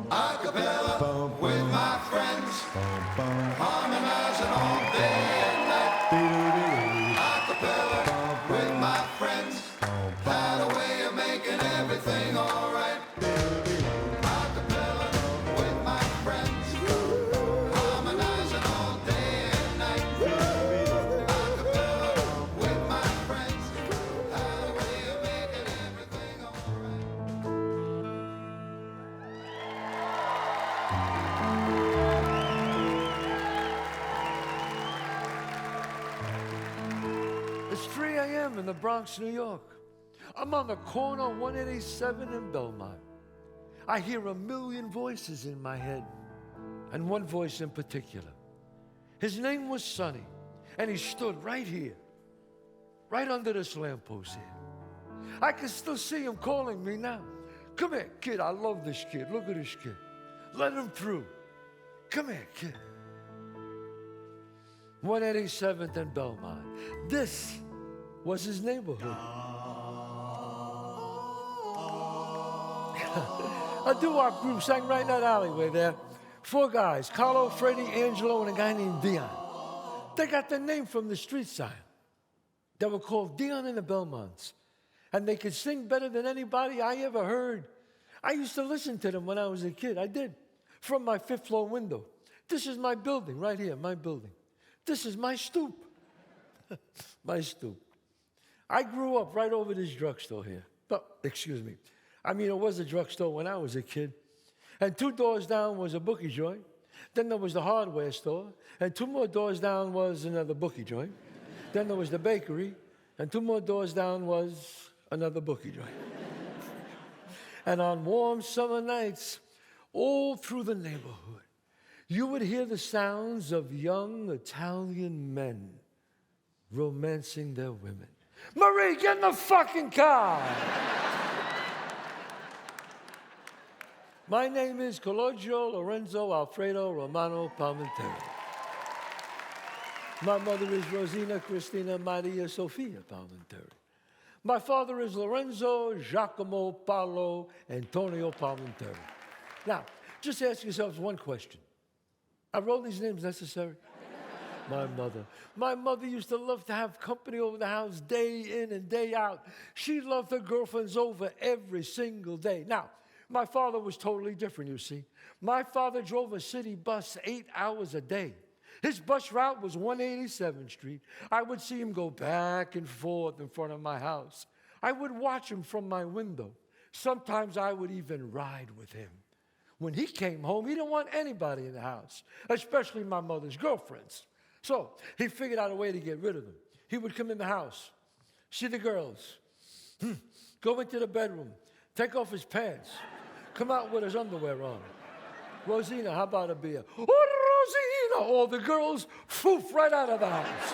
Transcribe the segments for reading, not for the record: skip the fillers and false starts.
Acapella with my friends, harmonizing all day and night. Acapella with my friends, had a way of making everything alright. Acapella with my friends, harmonizing all day and night. Acapella with my friends, had a way of making everything alright. It's 3 a.m. in the Bronx, New York. I'm on the corner of 187 and Belmont. I hear a million voices in my head, and one voice in particular. His name was Sonny, and he stood right here, right under this lamppost here. I can still see him calling me now. Come here, kid, I love this kid. Look at this kid. Let him through. Come here, kid. 187th and Belmont. This was his neighborhood. A doo-wop group sang right in that alleyway there. 4 guys, Carlo, Freddie, Angelo, and a guy named Dion. They got their name from the street sign. They were called Dion and the Belmonts. And they could sing better than anybody I ever heard. I used to listen to them when I was a kid. I did. From my 5th floor window. This is my building right here, my building. This is my stoop. My stoop. I grew up right over this drugstore here. Oh, excuse me. I mean, it was a drugstore when I was a kid. And 2 doors down was a bookie joint. Then there was the hardware store. And 2 more doors down was another bookie joint. Then there was the bakery. And 2 more doors down was another bookie joint. And on warm summer nights, all through the neighborhood, you would hear the sounds of young Italian men romancing their women. Marie, get in the fucking car! My name is Calogero Lorenzo Alfredo Romano Palminteri. My mother is Rosina Cristina Maria Sofia Palminteri. My father is Lorenzo Giacomo Paolo Antonio Palminteri. Now, just ask yourselves one question. Are all these names necessary? My mother used to love to have company over the house day in and day out. She loved her girlfriends over every single day. Now, my father was totally different, you see. My father drove a city bus 8 hours a day. His bus route was 187th Street. I would see him go back and forth in front of my house. I would watch him from my window. Sometimes I would even ride with him. When he came home, he didn't want anybody in the house, especially my mother's girlfriends. So he figured out a way to get rid of them. He would come in the house, see the girls, go into the bedroom, take off his pants, come out with his underwear on. Rosina, how about a beer? Oh, Rosina! All the girls, poof, right out of the house.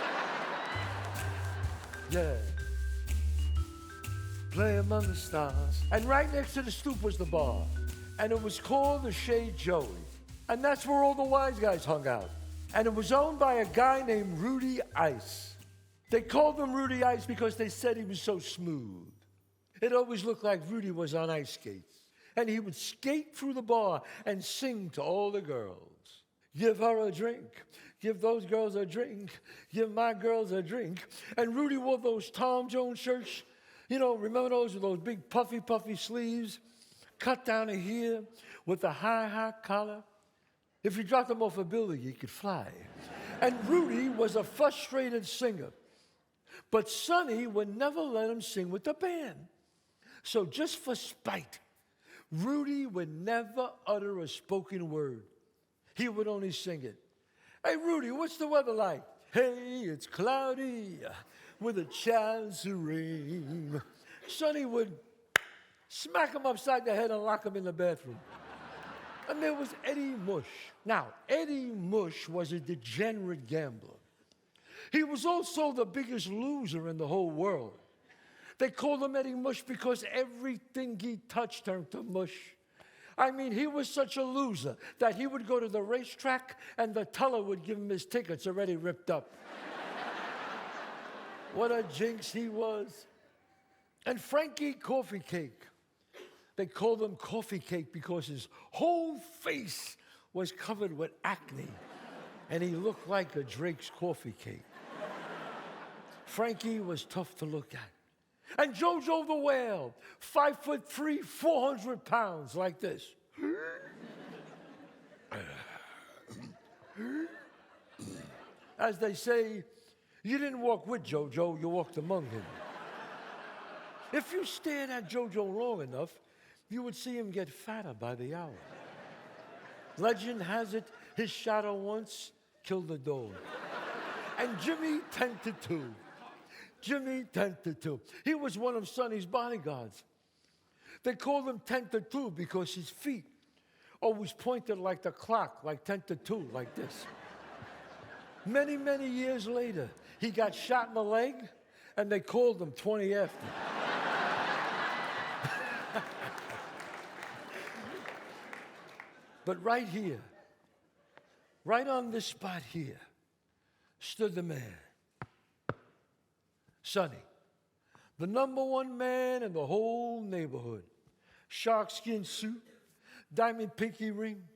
Yeah. Play among the stars. And right next to the stoop was the bar. And it was called the Chez Joey. And that's where all the wise guys hung out. And it was owned by a guy named Rudy Ice. They called him Rudy Ice because they said he was so smooth. It always looked like Rudy was on ice skates. And he would skate through the bar and sing to all the girls. Give her a drink. Give those girls a drink. Give my girls a drink. And Rudy wore those Tom Jones shirts. You know, remember those with those big puffy sleeves? Cut down to here with a high collar. If you dropped him off a building, he could fly. And Rudy was a frustrated singer. But Sonny would never let him sing with the band. So just for spite, Rudy would never utter a spoken word. He would only sing it. Hey, Rudy, what's the weather like? Hey, it's cloudy with a chance of rain. Sonny would smack him upside the head and lock him in the bathroom. And there was Eddie Mush. Now, Eddie Mush was a degenerate gambler. He was also the biggest loser in the whole world. They called him Eddie Mush because everything he touched turned to mush. I mean, he was such a loser that he would go to the racetrack and the teller would give him his tickets already ripped up. What a jinx he was. And Frankie Coffee Cake. They called him Coffee Cake because his whole face was covered with acne, and he looked like a Drake's coffee cake. Frankie was tough to look at. And Jojo the Whale, 5'3", 400 pounds, like this. As they say, you didn't walk with Jojo, you walked among him. If you stared at Jojo long enough, you would see him get fatter by the hour. Legend has it, his shadow once killed a dog. And Jimmy 10-2. Jimmy 10-2. He was one of Sonny's bodyguards. They called him 10-2 because his feet always pointed like the clock, like 10-2, like this. Many, many years later, he got shot in the leg, and they called him 20 after. But right here, right on this spot here, stood the man, Sonny, the #1 man in the whole neighborhood. Sharkskin suit, diamond pinky ring.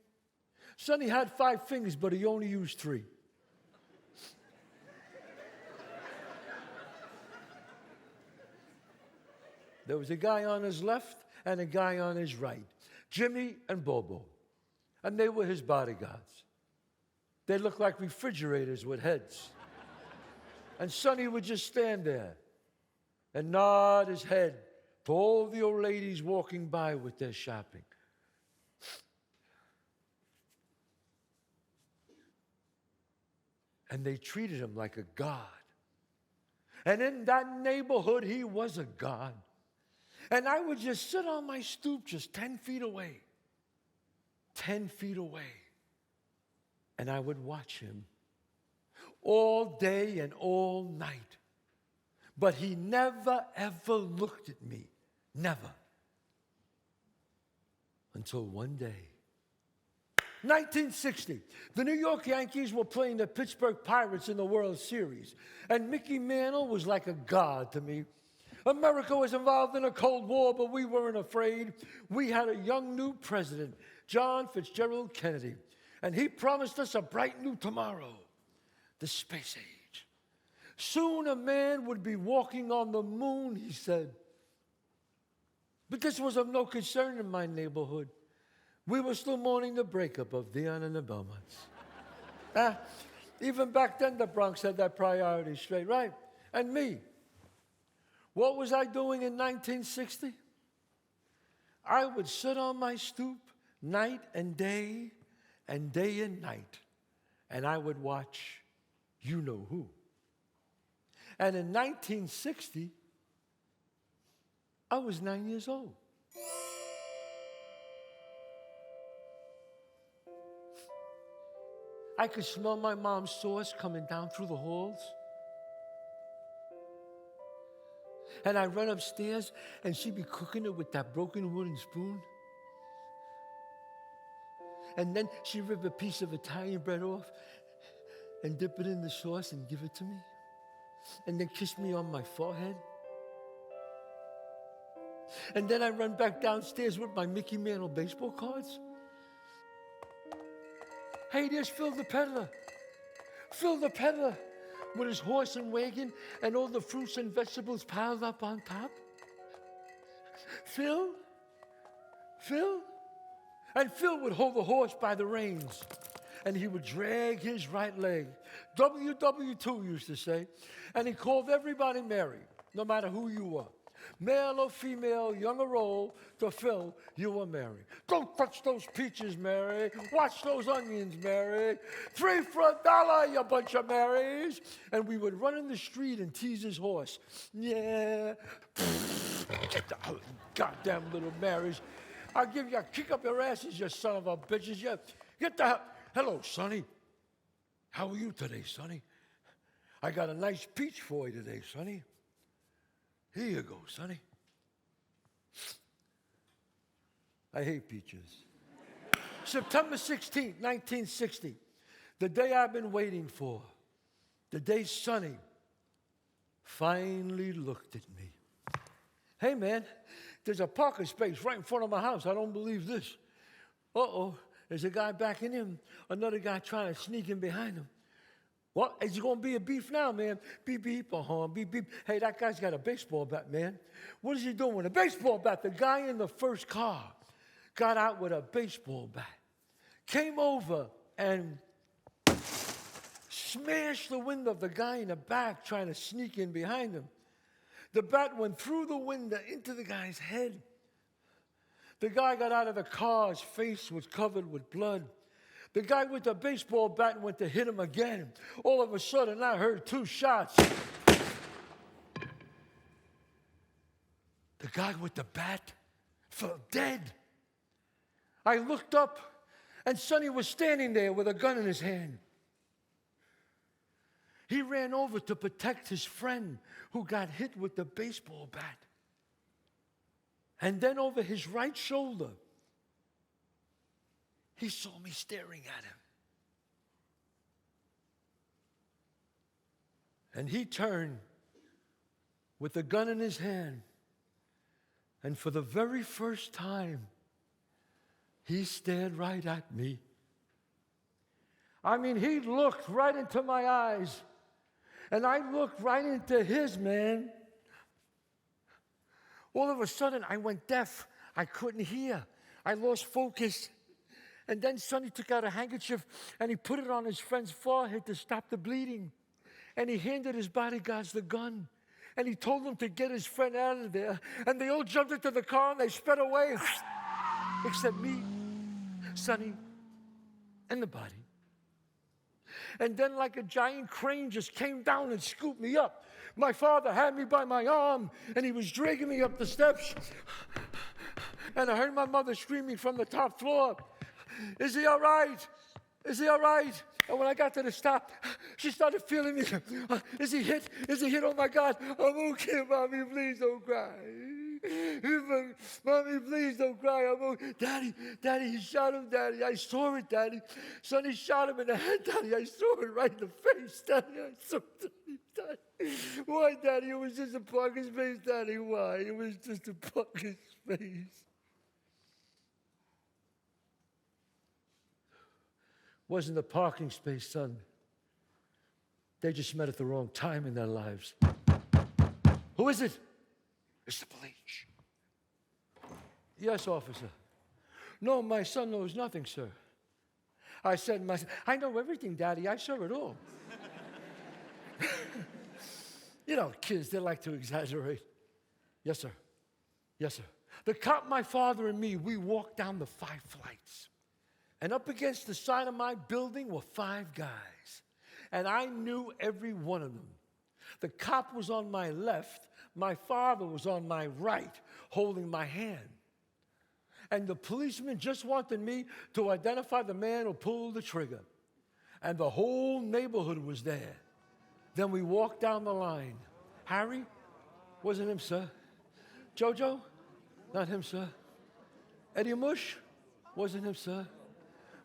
Sonny had 5 fingers, but he only used 3. There was a guy on his left and a guy on his right, Jimmy and Bobo, and they were his bodyguards. They looked like refrigerators with heads. And Sonny would just stand there and nod his head to all the old ladies walking by with their shopping. And they treated him like a god. And in that neighborhood, he was a god. And I would just sit on my stoop just 10 feet away. 10 feet away. And I would watch him all day and all night. But he never, ever looked at me. Never. Until one day. 1960, the New York Yankees were playing the Pittsburgh Pirates in the World Series. And Mickey Mantle was like a god to me. America was involved in a Cold War, but we weren't afraid. We had a young new president, John Fitzgerald Kennedy, and he promised us a bright new tomorrow, the space age. Soon a man would be walking on the moon, he said. But this was of no concern in my neighborhood. We were still mourning the breakup of Dion and the Belmonts. Even back then, the Bronx had that priority straight, right? And me. What was I doing in 1960? I would sit on my stoop night and day and night, and I would watch you know who. And in 1960, I was 9 years old. I could smell my mom's sauce coming down through the halls. And I'd run upstairs, and she'd be cooking it with that broken wooden spoon. And then she'd rip a piece of Italian bread off and dip it in the sauce and give it to me. And then kiss me on my forehead. And then I'd run back downstairs with my Mickey Mantle baseball cards. Hey, there's Phil the peddler. Phil the peddler. With his horse and wagon and all the fruits and vegetables piled up on top. Phil? And Phil would hold the horse by the reins, and he would drag his right leg. WW2 used to say, and he called everybody Mary, no matter who you were. Male or female, young or old, to Phil, you were Mary. Don't touch those peaches, Mary. Watch those onions, Mary. 3 for $1, you bunch of Marys. And we would run in the street and tease his horse. Yeah. Get the goddamn little Marys. I'll give you a kick up your asses, you son of a bitches. Yeah. Get the hell. Hello, Sonny. How are you today, Sonny? I got a nice peach for you today, Sonny. Here you go, Sonny. I hate peaches. September 16th, 1960, the day I've been waiting for, the day Sonny finally looked at me. Hey, man, There's a parking space right in front of my house. I don't believe this. Uh-oh, there's a guy backing him. Another guy trying to sneak in behind him. What? Is it going to be a beef now, man? Beep, beep, beep, beep. Hey, that guy's got a baseball bat, man. What is he doing with a baseball bat? The guy in the first car got out with a baseball bat, came over and smashed the window of the guy in the back trying to sneak in behind him. The bat went through the window into the guy's head. The guy got out of the car. His face was covered with blood. The guy with the baseball bat went to hit him again. All of a sudden, I heard 2 shots. The guy with the bat fell dead. I looked up, and Sonny was standing there with a gun in his hand. He ran over to protect his friend who got hit with the baseball bat. And then over his right shoulder, he saw me staring at him. And he turned with the gun in his hand. And for the very first time, he stared right at me. I mean, he looked right into my eyes. And I looked right into his, man. All of a sudden, I went deaf. I couldn't hear. I lost focus. And then Sonny took out a handkerchief and he put it on his friend's forehead to stop the bleeding. And he handed his bodyguards the gun. And he told them to get his friend out of there. And they all jumped into the car and they sped away. Except me, Sonny, and the body. And then like a giant crane just came down and scooped me up. My father had me by my arm and he was dragging me up the steps. And I heard my mother screaming from the top floor, "Is he all right? Is he all right?" And when I got to the stop, she started feeling me. Is he hit? Is he hit? Oh my God. I'm okay, Mommy, please don't cry. Mommy, please don't cry. I'm okay. Daddy, he shot him, Daddy. I saw it, Daddy. Sonny shot him in the head, Daddy. I saw it right in the face, Daddy. I saw it, Daddy. Why, Daddy? It was just a parking space, Daddy. Why? It was just a parking space. Wasn't a parking space, son. They just met at the wrong time in their lives. Who is it? It's the police. Yes, officer. No, my son knows nothing, sir. I said, I know everything, Daddy. I saw it all. You know, kids, they like to exaggerate. Yes, sir. Yes, sir. The cop, my father, and me, we walked down the 5 flights. And up against the side of my building were 5 guys. And I knew every one of them. The cop was on my left. My father was on my right, holding my hand. And the policeman just wanted me to identify the man who pulled the trigger. And the whole neighborhood was there. Then we walked down the line. Harry? Wasn't him, sir. Jojo? Not him, sir. Eddie Mush? Wasn't him, sir.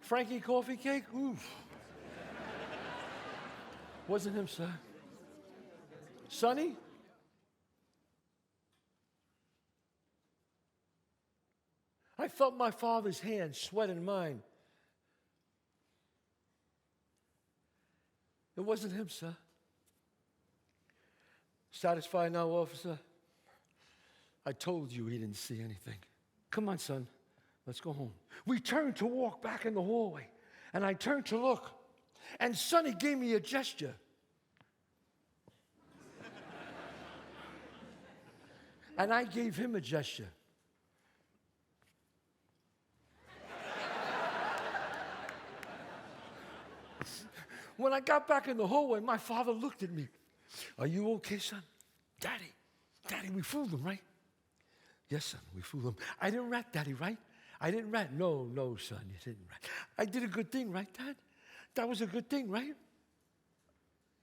Frankie Coffee Cake? Oof. Wasn't him, sir. Sonny? I felt my father's hand sweat in mine. It wasn't him, sir. Satisfied now, officer? I told you he didn't see anything. Come on, son. Let's go home. We turned to walk back in the hallway, and I turned to look, and Sonny gave me a gesture. And I gave him a gesture. When I got back in the hallway, my father looked at me. Are you okay, son? Daddy, we fooled him, right? Yes, son, we fooled him. I didn't rat, Daddy, right? I didn't rat. No, son, you didn't rat. I did a good thing, right, Dad? That was a good thing, right?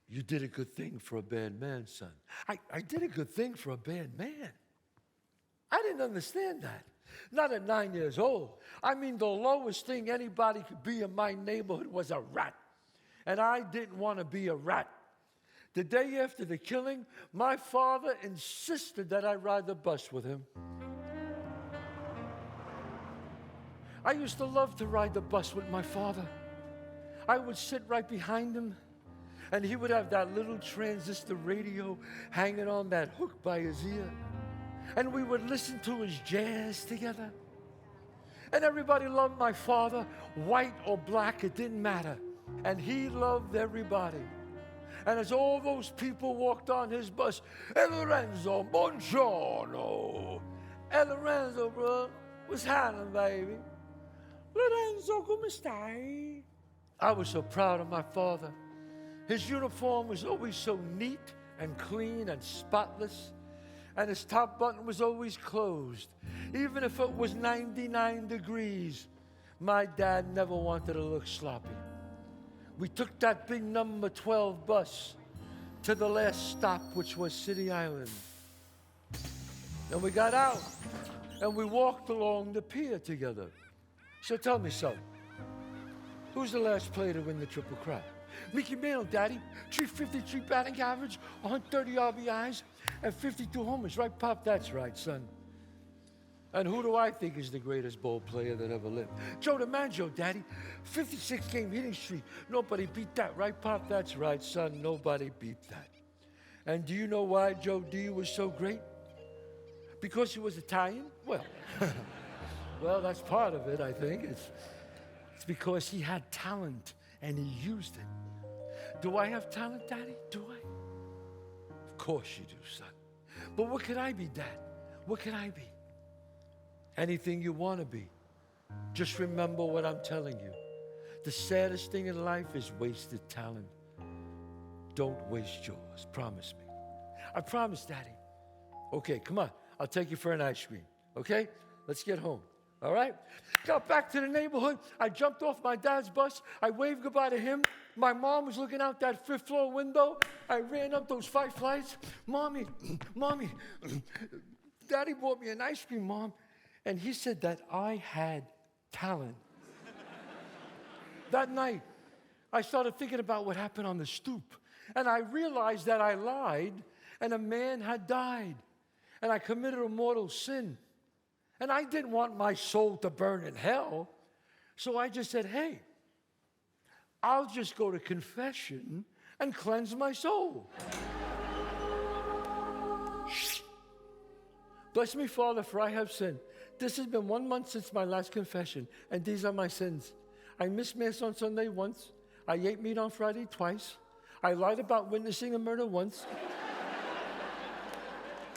You did a good thing for a bad man, son. I did a good thing for a bad man. I didn't understand that. Not at 9 years old. I mean, the lowest thing anybody could be in my neighborhood was a rat. And I didn't want to be a rat. The day after the killing, my father insisted that I ride the bus with him. I used to love to ride the bus with my father. I would sit right behind him, and he would have that little transistor radio hanging on that hook by his ear. And we would listen to his jazz together. And everybody loved my father, white or black, it didn't matter. And he loved everybody. And as all those people walked on his bus, "Hey, Lorenzo, buongiorno." "Hey, Lorenzo, bro, what's happening, baby?" "Lorenzo, come stai?" I was so proud of my father. His uniform was always so neat and clean and spotless. And his top button was always closed. Even if it was 99 degrees, my dad never wanted to look sloppy. We took that big number 12 bus to the last stop, which was City Island. And we got out, and we walked along the pier together. So tell me something. Who's the last player to win the Triple Crown? Mickey Mantle, Daddy. 353 batting average, 130 RBIs, and 52 homers. Right, Pop? That's right, son. And who do I think is the greatest ball player that ever lived? Joe DiMaggio, Daddy. 56-game hitting streak. Nobody beat that. Right, Pop? That's right, son. Nobody beat that. And do you know why Joe D was so great? Because he was Italian? Well, well, that's part of it, I think. It's because he had talent and he used it. Do I have talent, Daddy? Do I? Of course you do, son. But what could I be, Dad? What could I be? Anything you want to be. Just remember what I'm telling you. The saddest thing in life is wasted talent. Don't waste yours. Promise me. I promise, Daddy. Okay, come on. I'll take you for an ice cream. Okay? Let's get home. All right? Got back to the neighborhood. I jumped off my dad's bus. I waved goodbye to him. My mom was looking out that fifth floor window. I ran up those 5 flights. Mommy, Daddy bought me an ice cream, Mom. And he said that I had talent. That night, I started thinking about what happened on the stoop. And I realized that I lied and a man had died. And I committed a mortal sin. And I didn't want my soul to burn in hell. So I just said, hey, I'll just go to confession and cleanse my soul. Bless me, Father, for I have sinned. This has been 1 month since my last confession, and these are my sins. I missed Mass on Sunday once. I ate meat on Friday twice. I lied about witnessing a murder once.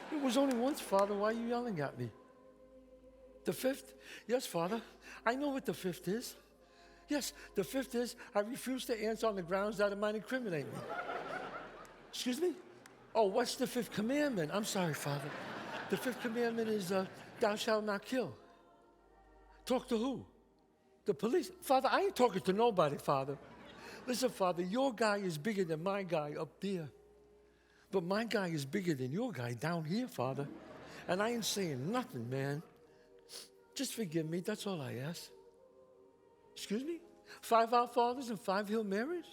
It was only once, Father. Why are you yelling at me? The fifth? Yes, Father. I know what the fifth is. Yes, the fifth is I refuse to answer on the grounds that it might incriminate me. Excuse me? Oh, what's the fifth commandment? I'm sorry, Father. The fifth commandment is thou shalt not kill. Talk to who? The police. Father, I ain't talking to nobody, Father. Listen, Father, your guy is bigger than my guy up there. But my guy is bigger than your guy down here, Father. And I ain't saying nothing, man. Just forgive me. That's all I ask. Excuse me? 5 Our Fathers and 5 Hail Marys?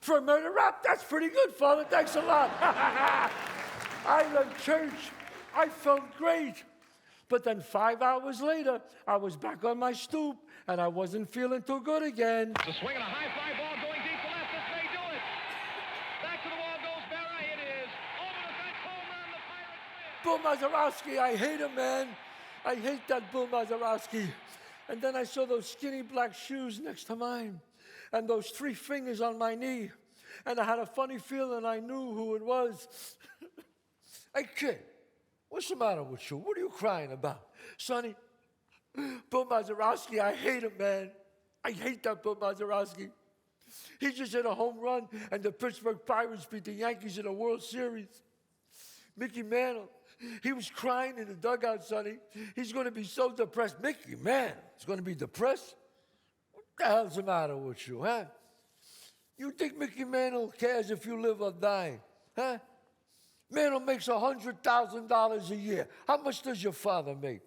For a murder rap? That's pretty good, Father. Thanks a lot. I left church. I felt great. But then 5 hours later, I was back on my stoop, and I wasn't feeling too good again. The swing and a high fly ball going deep to left. This may do it. Back to the wall goes Berra. It is over the fence. Home run. The Pirates win. Bill Mazeroski, I hate him, man. I hate that Bill Mazeroski. And then I saw those skinny black shoes next to mine, and those 3 fingers on my knee, and I had a funny feeling I knew who it was. Hey, kid, what's the matter with you? What are you crying about? Sonny, Bill Mazeroski, I hate him, man. I hate that Bill Mazeroski. He just hit a home run, and the Pittsburgh Pirates beat the Yankees in the World Series. Mickey Mantle, he was crying in the dugout, Sonny. He's going to be so depressed. Mickey, man, he's going to be depressed? What the hell's the matter with you, huh? You think Mickey Mantle cares if you live or die, huh? Mantle makes $100,000 a year. How much does your father make?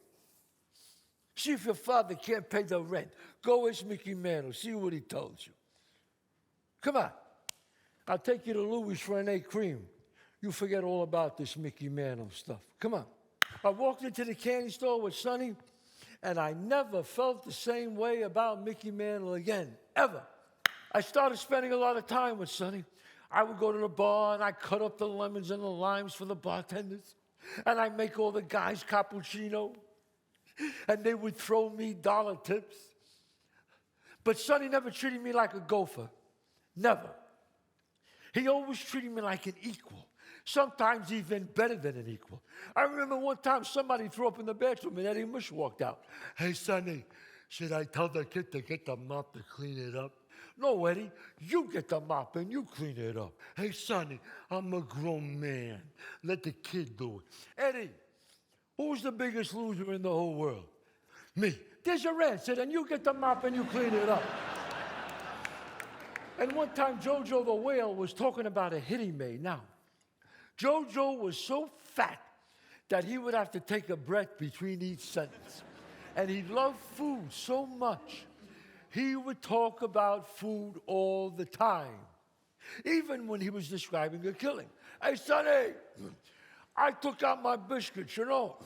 See if your father can't pay the rent. Go ask Mickey Mantle. See what he told you. Come on. I'll take you to Louis for an egg cream. You forget all about this Mickey Mantle stuff. Come on. I walked into the candy store with Sonny, And I never felt the same way about Mickey Mantle again, ever. I started spending a lot of time with Sonny. I would go to the bar and I'd cut up the lemons and the limes for the bartenders. And I'd make all the guys cappuccino. And they would throw me dollar tips. But Sonny never treated me like a gopher. Never. He always treated me like an equal. Sometimes even better than an equal. I remember one time somebody threw up in the bathroom and Eddie Mush walked out. Hey, Sonny, should I tell the kid to get the mop to clean it up? No, Eddie, you get the mop and you clean it up. Hey, Sonny, I'm a grown man. Let the kid do it. Eddie, who's the biggest loser in the whole world? Me. There's your answer, and you get the mop and you clean it up. And one time, Jojo the whale was talking about a hit he made. Now, Jojo was so fat that he would have to take a breath between each sentence. And he loved food so much, he would talk about food all the time, even when he was describing a killing. Hey, Sonny, I took out my biscuits, you know.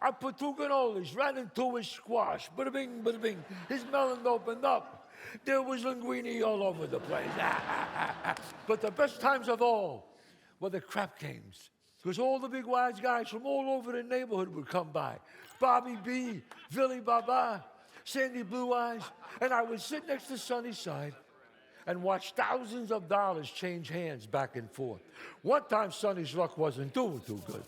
I put 2 cannolis right into his squash. Bada bing, bada bing. His melon opened up. There was linguine all over the place. But the best times of all were the crap games. Because all the big wise guys from all over the neighborhood would come by. Bobby B, Billy Baba, Sandy Blue Eyes. And I would sit next to Sonny's side and watch thousands of dollars change hands back and forth. One time, Sonny's luck wasn't doing too good.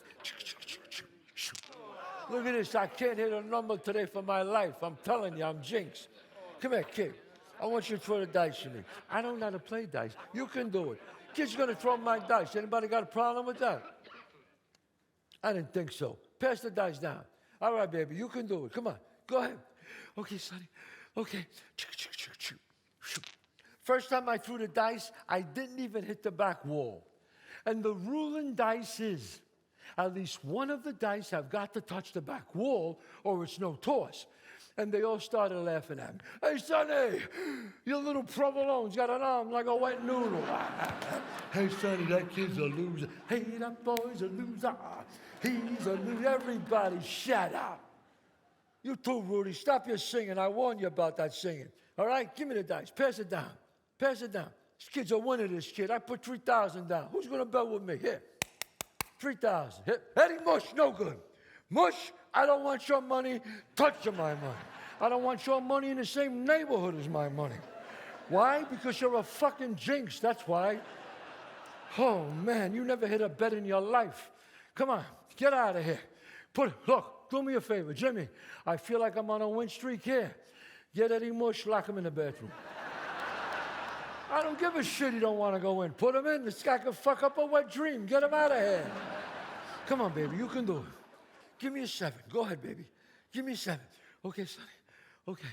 Look at this. I can't hit a number today for my life. I'm telling you, I'm jinxed. Come here, kid. I want you to throw the dice for me. I don't know how to play dice. You can do it. Kid's going to throw my dice. Anybody got a problem with that? I didn't think so. Pass the dice down. All right, baby, you can do it. Come on. Go ahead. Okay, Sonny. Okay. First time I threw the dice, I didn't even hit the back wall. And the rule in dice is, at least one of the dice have got to touch the back wall or it's no toss. And they all started laughing at me. Hey, Sonny, your little provolone's got an arm like a wet noodle. Hey, Sonny, that kid's a loser. Hey, that boy's a loser. He's a loser. Everybody shut up. You too, Rudy. Stop your singing. I warned you about that singing. All right? Give me the dice. Pass it down. Pass it down. This kid's a winner, this kid. I put 3,000 down. Who's going to bet with me? Here. 3,000. Eddie Mush, no good. Mush, I don't want your money touching my money. I don't want your money in the same neighborhood as my money. Why? Because you're a fucking jinx, that's why. Oh, man, you never hit a bet in your life. Come on, get out of here. Look, do me a favor, Jimmy. I feel like I'm on a win streak here. Get Eddie Mush, lock him in the bathroom. I don't give a shit he don't want to go in. Put him in. This guy could fuck up a wet dream. Get him out of here. Come on, baby. You can do it. Give me a 7. Go ahead, baby. Give me a 7. Okay, Sonny. Okay.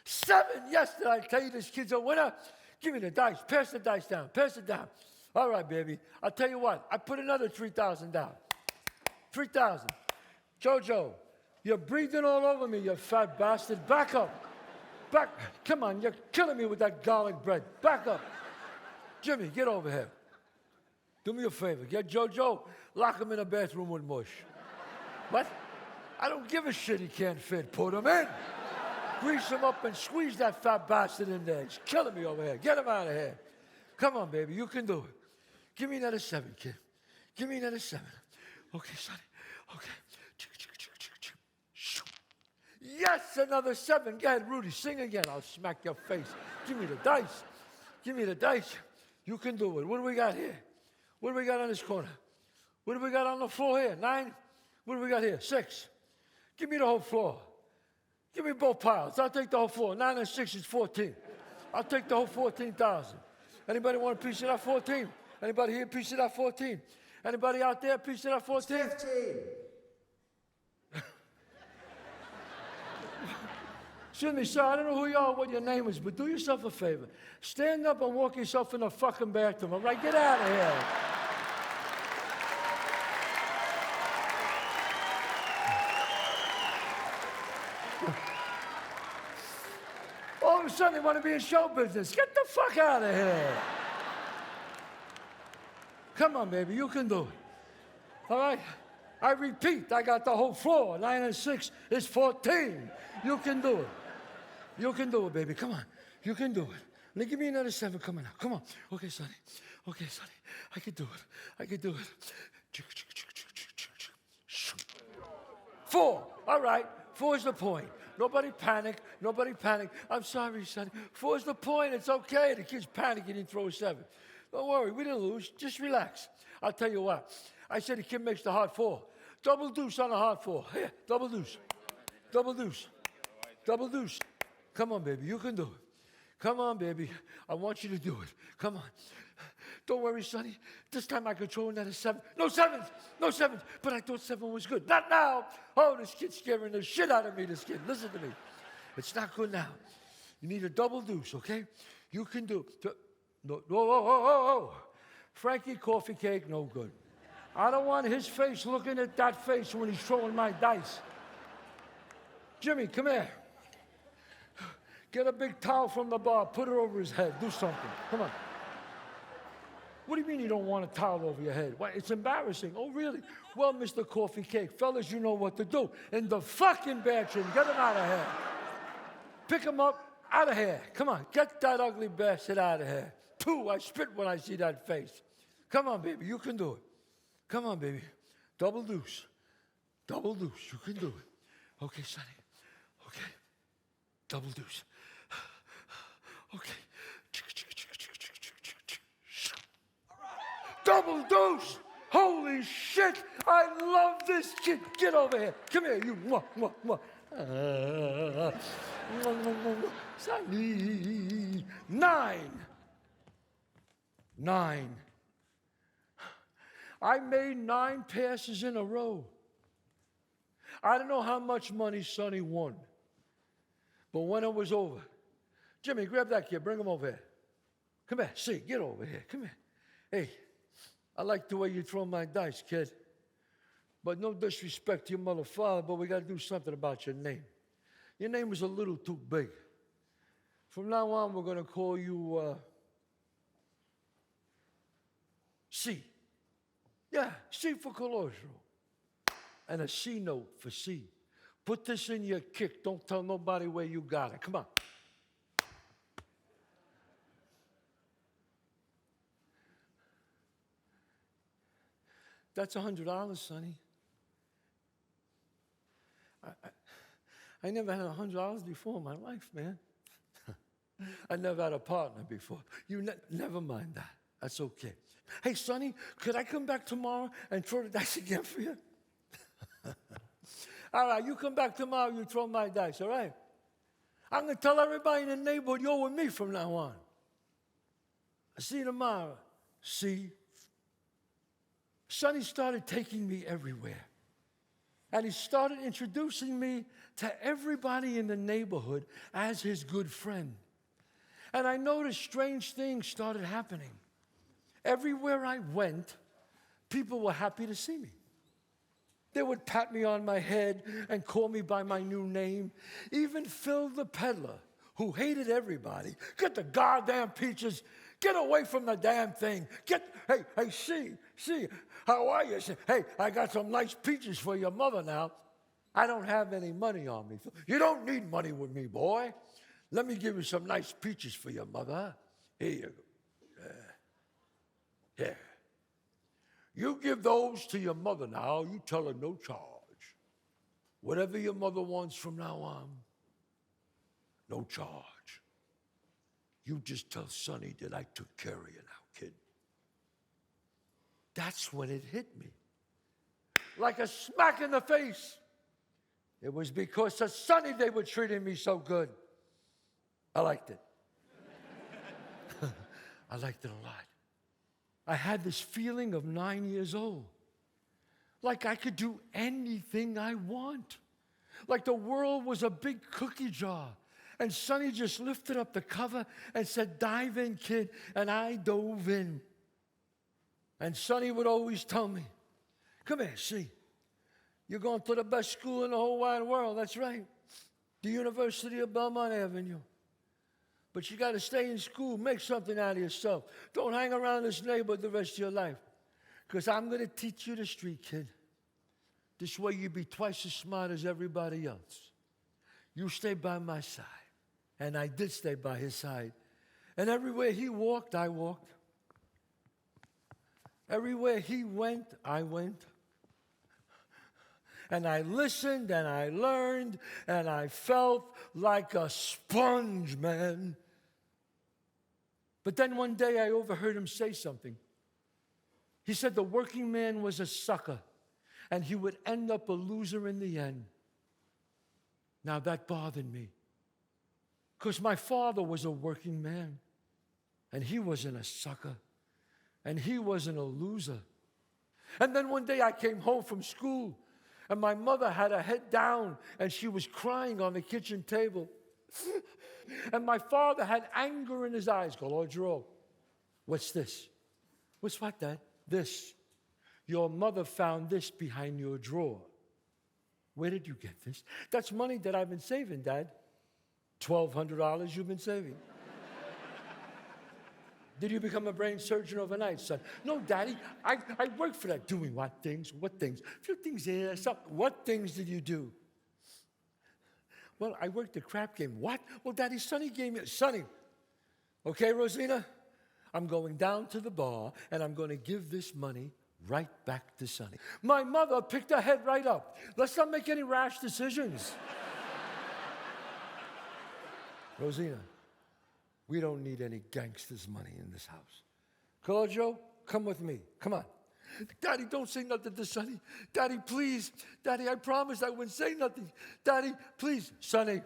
7. Yes, did I tell you this kid's a winner? Give me the dice. Pass the dice down. Pass it down. All right, baby. I'll tell you what. I put another 3,000 down. 3,000. Jojo, you're breathing all over me, you fat bastard. Back up. Back. Come on, you're killing me with that garlic bread. Back up. Jimmy, get over here. Do me a favor. Get Jojo, lock him in a bathroom with Mush. What? I don't give a shit he can't fit. Put him in. Grease him up and squeeze that fat bastard in there. He's killing me over here. Get him out of here. Come on, baby. You can do it. Give me another 7, kid. Give me another 7. Okay, Sonny. Okay. Yes, another 7. Go ahead, Rudy. Sing again. I'll smack your face. Give me the dice. Give me the dice. You can do it. What do we got here? What do we got on this corner? What do we got on the floor here? 9? What do we got here? 6. Give me the whole floor. Give me both piles. I'll take the whole floor. 9 and 6 is 14. I'll take the whole 14,000. Anybody want a piece of that 14? Anybody here a piece of that 14? Anybody out there a piece of that 14? 15. Excuse me, sir, I don't know who you are or what your name is, but do yourself a favor. Stand up and walk yourself in the fucking bathroom. All right, get out of here. All of a sudden, they want to be in show business. Get the fuck out of here. Come on, baby, you can do it. All right? I repeat, I got the whole floor. 9 and 6 is 14. You can do it. You can do it, baby. Come on. You can do it. Now give me another 7 coming out. Come on. Okay, Sonny. Okay, Sonny. I can do it. I can do it. 4. All right. 4 is the point. Nobody panic. Nobody panic. I'm sorry, Sonny. 4 is the point. It's okay. The kid's panicking and throw a 7. Don't worry. We didn't lose. Just relax. I'll tell you what. I said the kid makes the hard 4. Double deuce on a hard 4. Here, double deuce. Double deuce. Double deuce. Come on, baby. You can do it. Come on, baby. I want you to do it. Come on. Don't worry, Sonny. This time I could throw another 7. No 7s. No 7s. But I thought 7 was good. Not now. Oh, this kid's scaring the shit out of me, this kid. Listen to me. It's not good now. You need a double deuce, okay? You can do it. No, whoa. Frankie coffee cake, no good. I don't want his face looking at that face when he's throwing my dice. Jimmy, come here. Get a big towel from the bar, put it over his head, do something. Come on. What do you mean you don't want a towel over your head? Why, it's embarrassing. Oh, really? Well, Mr. Coffee Cake, fellas, you know what to do. In the fucking bathroom, get him out of here. Pick him up, out of here. Come on, get that ugly bastard out of here. 2, I spit when I see that face. Come on, baby, you can do it. Come on, baby. Double deuce. Double deuce. You can do it. Okay, Sonny. Okay. Double deuce. Okay. Double deuce. Holy shit. I love this kid. Get over here. Come here, you. Sonny. 9. I made 9 passes in a row. I don't know how much money Sonny won. But when it was over, Jimmy, grab that kid, bring him over here. Come here, see, get over here, come here. Hey, I like the way you throw my dice, kid. But no disrespect to your mother, father, but we got to do something about your name. Your name was a little too big. From now on, we're going to call you, C. Yeah, C for Calogero. And a C note for C. Put this in your kick. Don't tell nobody where you got it. Come on. That's $100, Sonny. I never had $100 before in my life, man. I never had a partner before. Never mind that. That's okay. Hey, Sonny, could I come back tomorrow and throw the dice again for you? All right, you come back tomorrow, you throw my dice, all right? I'm going to tell everybody in the neighborhood you're with me from now on. I see you tomorrow. See? Sonny started taking me everywhere. And he started introducing me to everybody in the neighborhood as his good friend. And I noticed strange things started happening. Everywhere I went, people were happy to see me. They would pat me on my head and call me by my new name. Even Phil the peddler, who hated everybody. Get the goddamn peaches. Get away from the damn thing. Hey, see, how are you? Hey, I got some nice peaches for your mother now. I don't have any money on me. You don't need money with me, boy. Let me give you some nice peaches for your mother. Here you go. Yeah. You give those to your mother now. You tell her no charge. Whatever your mother wants from now on, no charge. You just tell Sonny that I took care of you now, kid. That's when it hit me. Like a smack in the face. It was because of Sonny they were treating me so good. I liked it. I liked it a lot. I had this feeling of 9 years old. Like I could do anything I want. Like the world was a big cookie jar. And Sonny just lifted up the cover and said, "Dive in, kid." And I dove in. And Sonny would always tell me, "Come here, see. You're going to the best school in the whole wide world. That's right. The University of Belmont Avenue. But you got to stay in school. Make something out of yourself. Don't hang around this neighborhood the rest of your life. Because I'm going to teach you the street, kid. This way you'd be twice as smart as everybody else. You stay by my side. And I did stay by his side. And everywhere he walked, I walked. Everywhere he went, I went. And I listened and I learned and I felt like a sponge, man. But then one day I overheard him say something. He said the working man was a sucker and he would end up a loser in the end. Now that bothered me because my father was a working man and he wasn't a sucker and he wasn't a loser. And then one day I came home from school and my mother had her head down and she was crying on the kitchen table. And my father had anger in his eyes. Calogero, what's this? What's what, Dad? This. Your mother found this behind your drawer. Where did you get this? That's money that I've been saving, Dad. $1,200 you've been saving. Did you become a brain surgeon overnight, son? No, Daddy, I worked for that. Doing what things? What things? A few things here, something. What things did you do? Well, I worked the crap game. What? Well, Daddy, Sonny gave me... Sonny, okay, Rosina? I'm going down to the bar, and I'm going to give this money right back to Sonny. My mother picked her head right up. Let's not make any rash decisions. Rosina, we don't need any gangsters' money in this house. Calogero, come with me. Come on. Daddy, don't say nothing to Sonny. Daddy, please. Daddy, I promised I wouldn't say nothing. Daddy, please. Sonny,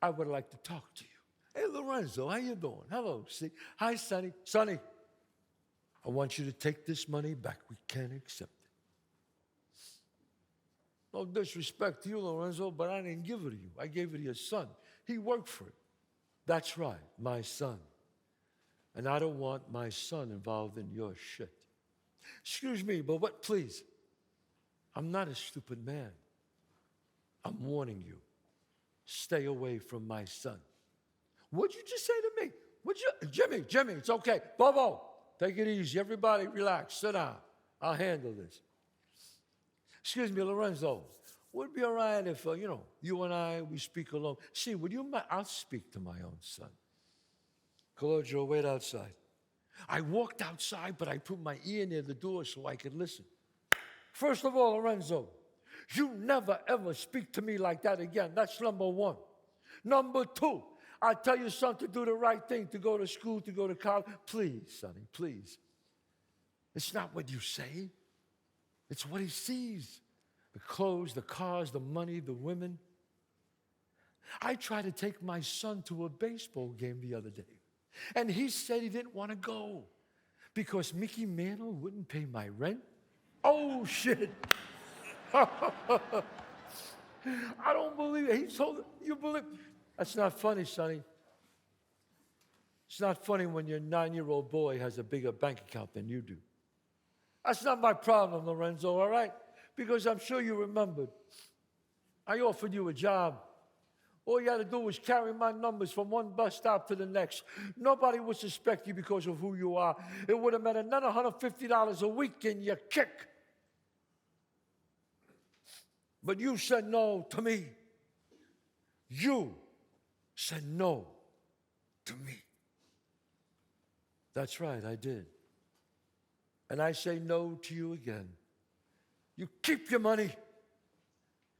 I would like to talk to you. Hey, Lorenzo, how you doing? Hello, see? Hi, Sonny. Sonny, I want you to take this money back. We can't accept it. No disrespect to you, Lorenzo, but I didn't give it to you. I gave it to your son. He worked for it. That's right, my son. And I don't want my son involved in your shit. Excuse me, but what, please? I'm not a stupid man. I'm warning you. Stay away from my son. What'd you just say to me? Jimmy, it's okay. Bobo, take it easy. Everybody relax, sit down. I'll handle this. Excuse me, Lorenzo. Would it be all right if, you and I, we speak alone? See, would you mind? I'll speak to my own son. Calogero, wait outside. I walked outside, but I put my ear near the door so I could listen. First of all, Lorenzo, you never, ever speak to me like that again. That's number one. Number two, I tell your son to do the right thing, to go to school, to go to college. Please, Sonny, please. It's not what you say. It's what he sees. The clothes, the cars, the money, the women. I tried to take my son to a baseball game the other day, and he said he didn't want to go because Mickey Mantle wouldn't pay my rent. Oh, shit. I don't believe it. He told him, you believe? That's not funny, Sonny. It's not funny when your 9-year-old boy has a bigger bank account than you do. That's not my problem, Lorenzo, all right? Because I'm sure you remembered. I offered you a job. All you had to do was carry my numbers from one bus stop to the next. Nobody would suspect you because of who you are. It would have meant another $150 a week in your kick. But you said no to me. You said no to me. That's right, I did. And I say no to you again. You keep your money.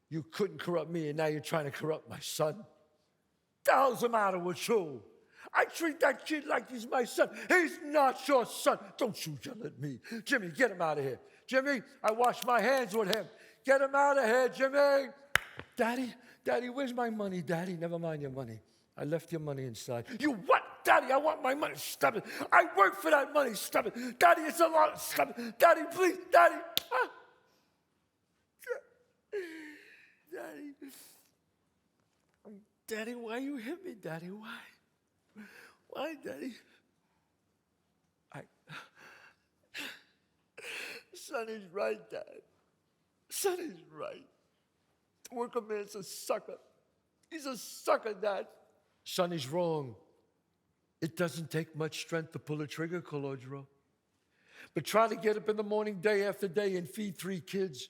You couldn't corrupt me, and now you're trying to corrupt my son. The hell's the matter with you? I treat that kid like he's my son. He's not your son. Don't you yell at me. Jimmy, get him out of here. Jimmy, I wash my hands with him. Get him out of here, Jimmy. Daddy, where's my money, Daddy? Never mind your money. I left your money inside. You what? Daddy, I want my money. Stop it. I work for that money. Stop it. Daddy, it's a lot. Stop it. Daddy, please. Daddy. Ah. Daddy, why you hit me, Daddy? Why? Why, Daddy? Sonny's right, Dad. Sonny's right. The worker man's a sucker. He's a sucker, Dad. Sonny's wrong. It doesn't take much strength to pull a trigger, Calogero. But try to get up in the morning day after day and feed 3 kids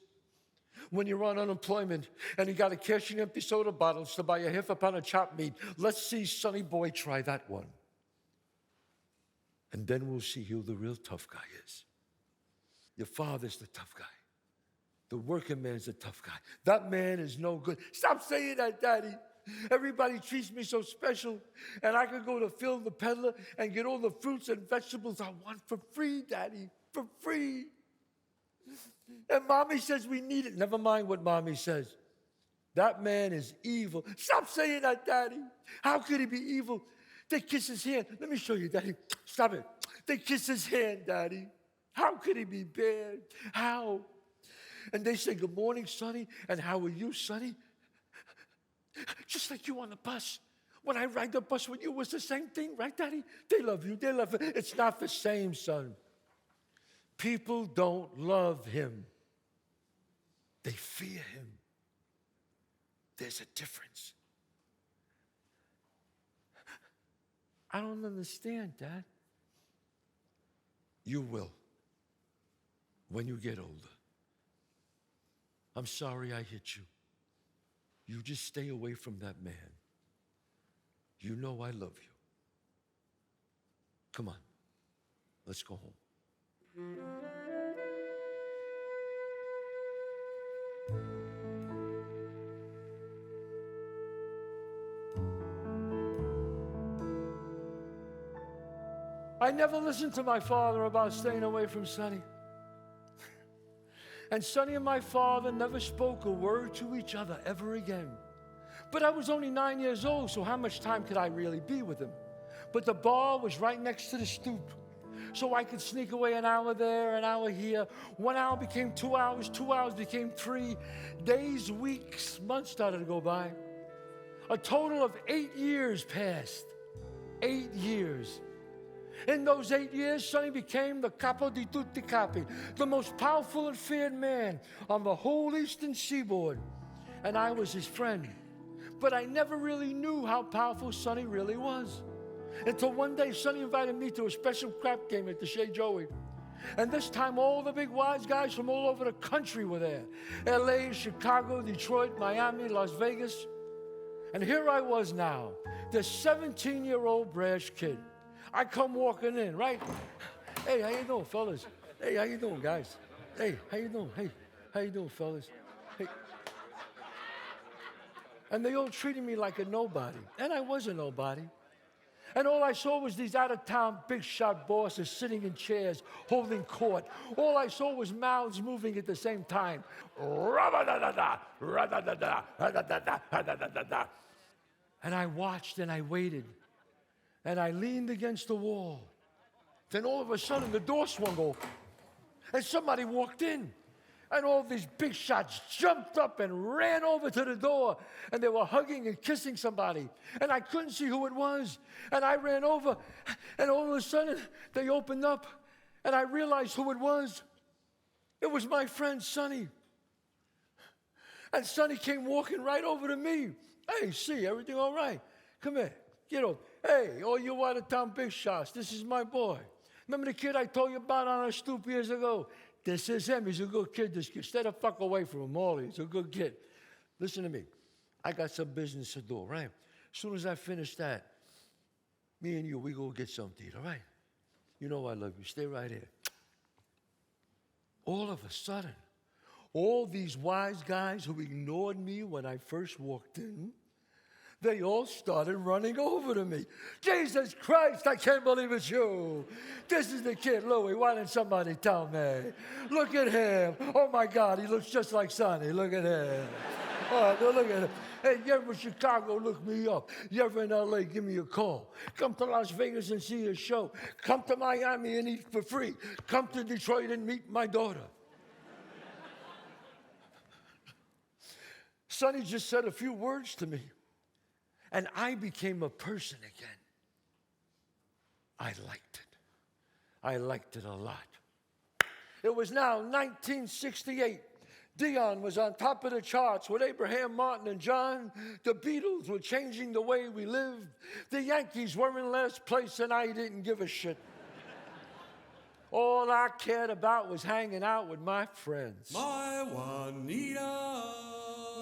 when you're on unemployment and you got to cash in empty soda bottles to buy a half a pound of chopped meat. Let's see Sonny Boy try that one. And then we'll see who the real tough guy is. Your father's the tough guy. The working man's the tough guy. That man is no good. Stop saying that, Daddy. Everybody treats me so special, and I could go to Phil the peddler and get all the fruits and vegetables I want for free, Daddy, for free. And Mommy says we need it. Never mind what Mommy says. That man is evil. Stop saying that, Daddy. How could he be evil? They kiss his hand. Let me show you, Daddy. Stop it. They kiss his hand, Daddy. How could he be bad? How? And they say, good morning, Sonny, and how are you, Sonny? Just like you on the bus. When I ride the bus with you, it was the same thing, right, Daddy? They love you, they love you. It's not the same, son. People don't love him. They fear him. There's a difference. I don't understand, Dad. You will when you get older. I'm sorry I hit you. You just stay away from that man. You know I love you. Come on, let's go home. I never listened to my father about staying away from Sonny. And Sonny and my father never spoke a word to each other ever again. But I was only 9 years old, so how much time could I really be with him? But the bar was right next to the stoop. So I could sneak away an hour there, an hour here. 1 hour became 2 hours, 2 hours became 3. Days, weeks, months started to go by. A total of 8 years passed. 8 years. In those 8 years, Sonny became the capo di tutti capi, the most powerful and feared man on the whole eastern seaboard. And I was his friend. But I never really knew how powerful Sonny really was. Until one day, Sonny invited me to a special crap game at the Chez Joey. And this time, all the big wise guys from all over the country were there. LA, Chicago, Detroit, Miami, Las Vegas. And here I was now, this 17-year-old brash kid. I come walking in, right? Hey, how you doing, fellas? Hey, how you doing, guys? Hey, how you doing? Hey, how you doing, fellas? Hey. And they all treated me like a nobody. And I was a nobody. And all I saw was these out-of-town big-shot bosses sitting in chairs, holding court. All I saw was mouths moving at the same time. And I watched and I waited. And I leaned against the wall. Then all of a sudden, the door swung open. And somebody walked in. And all these big shots jumped up and ran over to the door. And they were hugging and kissing somebody. And I couldn't see who it was. And I ran over. And all of a sudden, they opened up. And I realized who it was. It was my friend, Sonny. And Sonny came walking right over to me. Hey, see, everything all right? Come here. Get over. Hey, all you out-of-town big shots, this is my boy. Remember the kid I told you about on our stoop years ago? This is him. He's a good kid, this kid. Stay the fuck away from him, Molly. He's a good kid. Listen to me. I got some business to do, right? As soon as I finish that, me and you, we go get something to eat, all right? You know I love you. Stay right here. All of a sudden, all these wise guys who ignored me when I first walked in, they all started running over to me. Jesus Christ, I can't believe it's you. This is the kid, Louie. Why didn't somebody tell me? Look at him. Oh, my God, he looks just like Sonny. Look at him. Oh, look at him. Hey, you ever in Chicago, look me up. You ever in L.A., give me a call. Come to Las Vegas and see a show. Come to Miami and eat for free. Come to Detroit and meet my daughter. Sonny just said a few words to me. And I became a person again. I liked it. I liked it a lot. It was now 1968. Dion was on top of the charts with Abraham, Martin, and John. The Beatles were changing the way we lived. The Yankees were in last place, and I didn't give a shit. All I cared about was hanging out with my friends. My Juanita.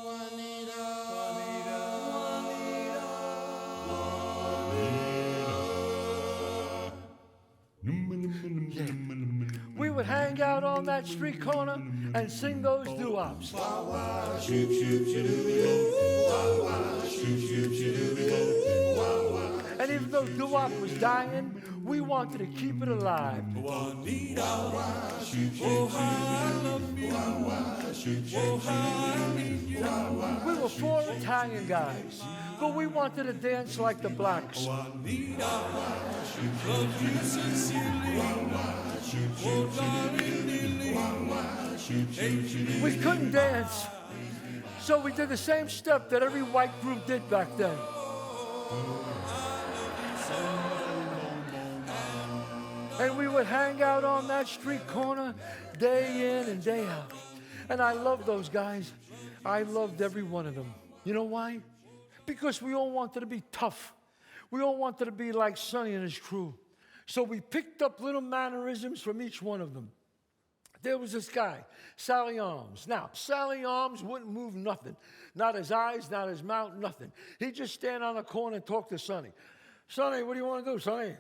Juanita. We would hang out on that street corner and sing those doo-wops. And even though doo-wop was dying, we wanted to keep it alive. Juanita, oh how I love you, oh how I need you. We were 4 Italian guys, but we wanted to dance like the blacks. Juanita, love you sincerely, oh darling, Lily. We couldn't dance, so we did the same step that every white group did back then. And we would hang out on that street corner day in and day out. And I loved those guys. I loved every one of them. You know why? Because we all wanted to be tough. We all wanted to be like Sonny and his crew. So we picked up little mannerisms from each one of them. There was this guy, Sally Arms. Now, Sally Arms wouldn't move nothing. Not his eyes, not his mouth, nothing. He'd just stand on the corner and talk to Sonny. Sonny, what do you want to do, Sonny?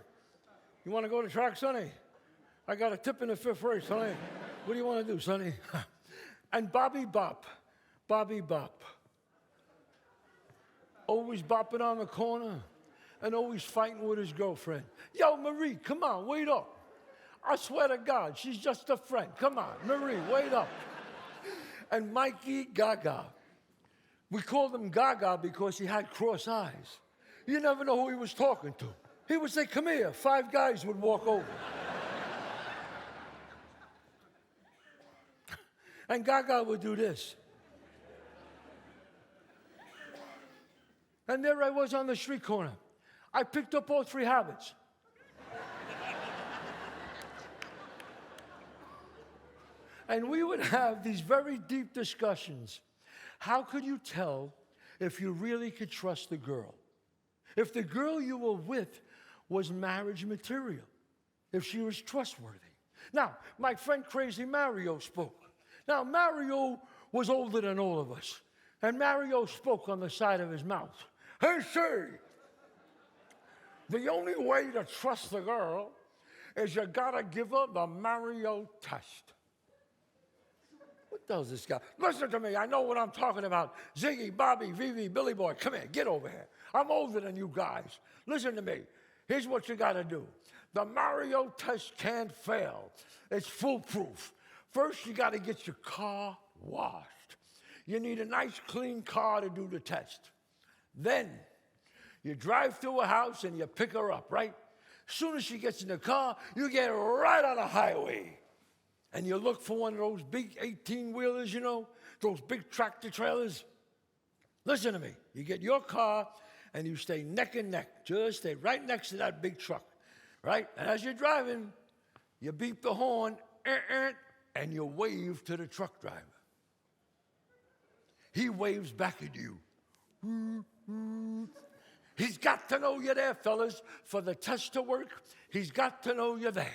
You want to go to track, Sonny? I got a tip in the 5th race, Sonny. What do you want to do, Sonny? And Bobby Bop, always bopping on the corner and always fighting with his girlfriend. Yo, Marie, come on, wait up. I swear to God, she's just a friend. Come on, Marie, wait up. And Mikey Gaga. We called him Gaga because he had cross eyes. You never know who he was talking to. He would say, come here. 5 guys would walk over. And Gaga would do this. And there I was on the street corner. I picked up all 3 habits. And we would have these very deep discussions. How could you tell if you really could trust the girl? If the girl you were with was marriage material, if she was trustworthy. Now, my friend Crazy Mario spoke. Now, Mario was older than all of us, and Mario spoke on the side of his mouth. Hey, say, the only way to trust the girl is you gotta give her the Mario test. What the hell's this guy? Listen to me, I know what I'm talking about. Ziggy, Bobby, Vivi, Billy Boy, come here, get over here. I'm older than you guys. Listen to me. Here's what you got to do. The Mario test can't fail. It's foolproof. First, you got to get your car washed. You need a nice, clean car to do the test. Then, you drive through a house and you pick her up, right? As soon as she gets in the car, you get right on the highway. And you look for one of those big 18-wheelers, you know, those big tractor trailers. Listen to me. You get your car, and you stay neck and neck. Just stay right next to that big truck, right? And as you're driving, you beep the horn, and you wave to the truck driver. He waves back at you. He's got to know you're there, fellas. For the test to work, he's got to know you're there.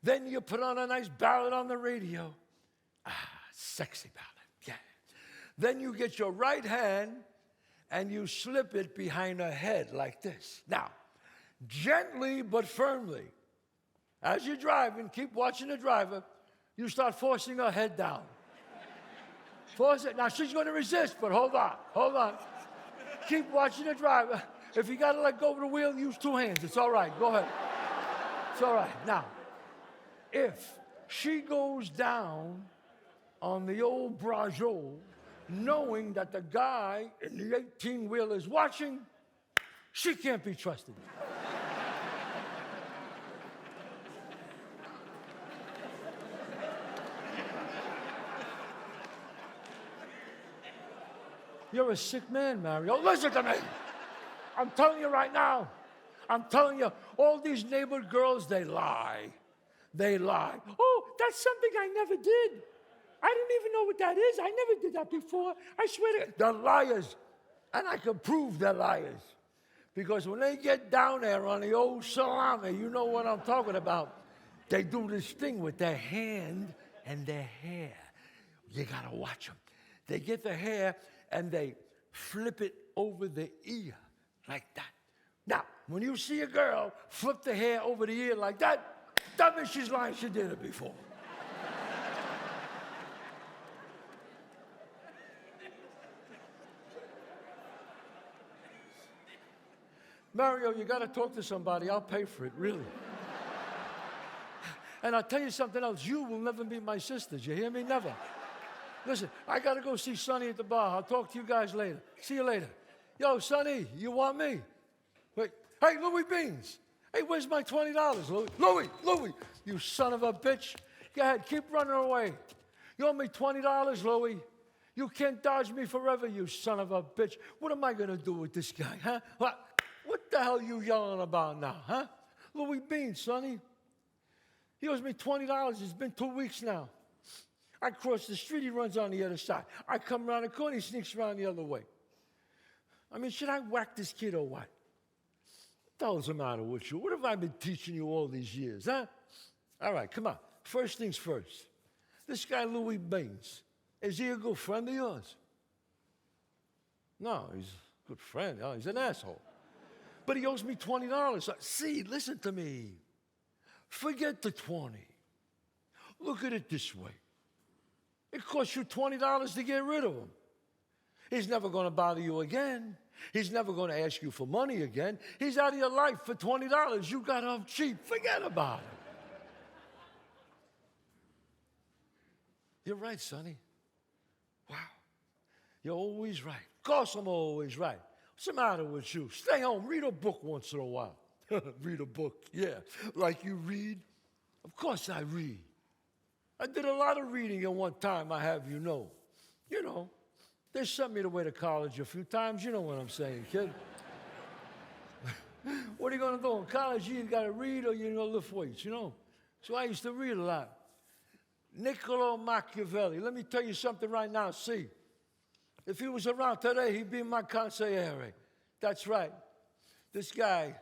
Then you put on a nice ballad on the radio. Sexy ballad, yeah. Then you get your right hand and you slip it behind her head like this. Now, gently but firmly, as you're driving, keep watching the driver, you start forcing her head down. Force it. Now, she's going to resist, but hold on. Keep watching the driver. If you got to let go of the wheel, use 2 hands. It's all right. Go ahead. It's all right. Now, if she goes down on the old Brajol, knowing that the guy in the 18-wheeler is watching, she can't be trusted. You're a sick man, Mario. Listen to me. I'm telling you right now. I'm telling you, all these neighborhood girls, they lie. They lie. Oh, that's something I never did. I didn't even know what that is. I never did that before. I swear to God. They're liars. And I can prove they're liars. Because when they get down there on the old salami, you know what I'm talking about. They do this thing with their hand and their hair. You gotta watch them. They get the hair and they flip it over the ear like that. Now, when you see a girl flip the hair over the ear like that, that means she's lying. She did it before. Mario, you got to talk to somebody. I'll pay for it, really. And I'll tell you something else. You will never be my sisters. You hear me? Never. Listen, I got to go see Sonny at the bar. I'll talk to you guys later. See you later. Yo, Sonny, you want me? Wait. Hey, Louis Beans. Hey, where's my $20, Louis? Louis, you son of a bitch. Go ahead, keep running away. You owe me $20, Louis. You can't dodge me forever, you son of a bitch. What am I going to do with this guy, huh? What the hell are you yelling about now, huh? Louis Beans, Sonny. He owes me $20. It's been 2 weeks now. I cross the street, he runs on the other side. I come around the corner, he sneaks around the other way. I mean, should I whack this kid or what? What the hell's the matter with you? What have I been teaching you all these years, huh? All right, come on. First things first. This guy, Louis Beans, is he a good friend of yours? No, he's a good friend. Oh, he's an asshole. But he owes me $20. See, listen to me. Forget the 20. Look at it this way. It costs you $20 to get rid of him. He's never going to bother you again. He's never going to ask you for money again. He's out of your life for $20. You got off cheap. Forget about it. You're right, Sonny. Wow. You're always right. Of course I'm always right. What's the matter with you? Stay home. Read a book once in a while. Read a book, yeah. Like you read? Of course I read. I did a lot of reading at one time, I have you know. You know, they sent me away to college a few times. You know what I'm saying, kid. What are you going to do in college? You either got to read or you're going to lift weights, you know. So I used to read a lot. Niccolo Machiavelli. Let me tell you something right now. See, if he was around today, he'd be my consigliere. That's right. This guy,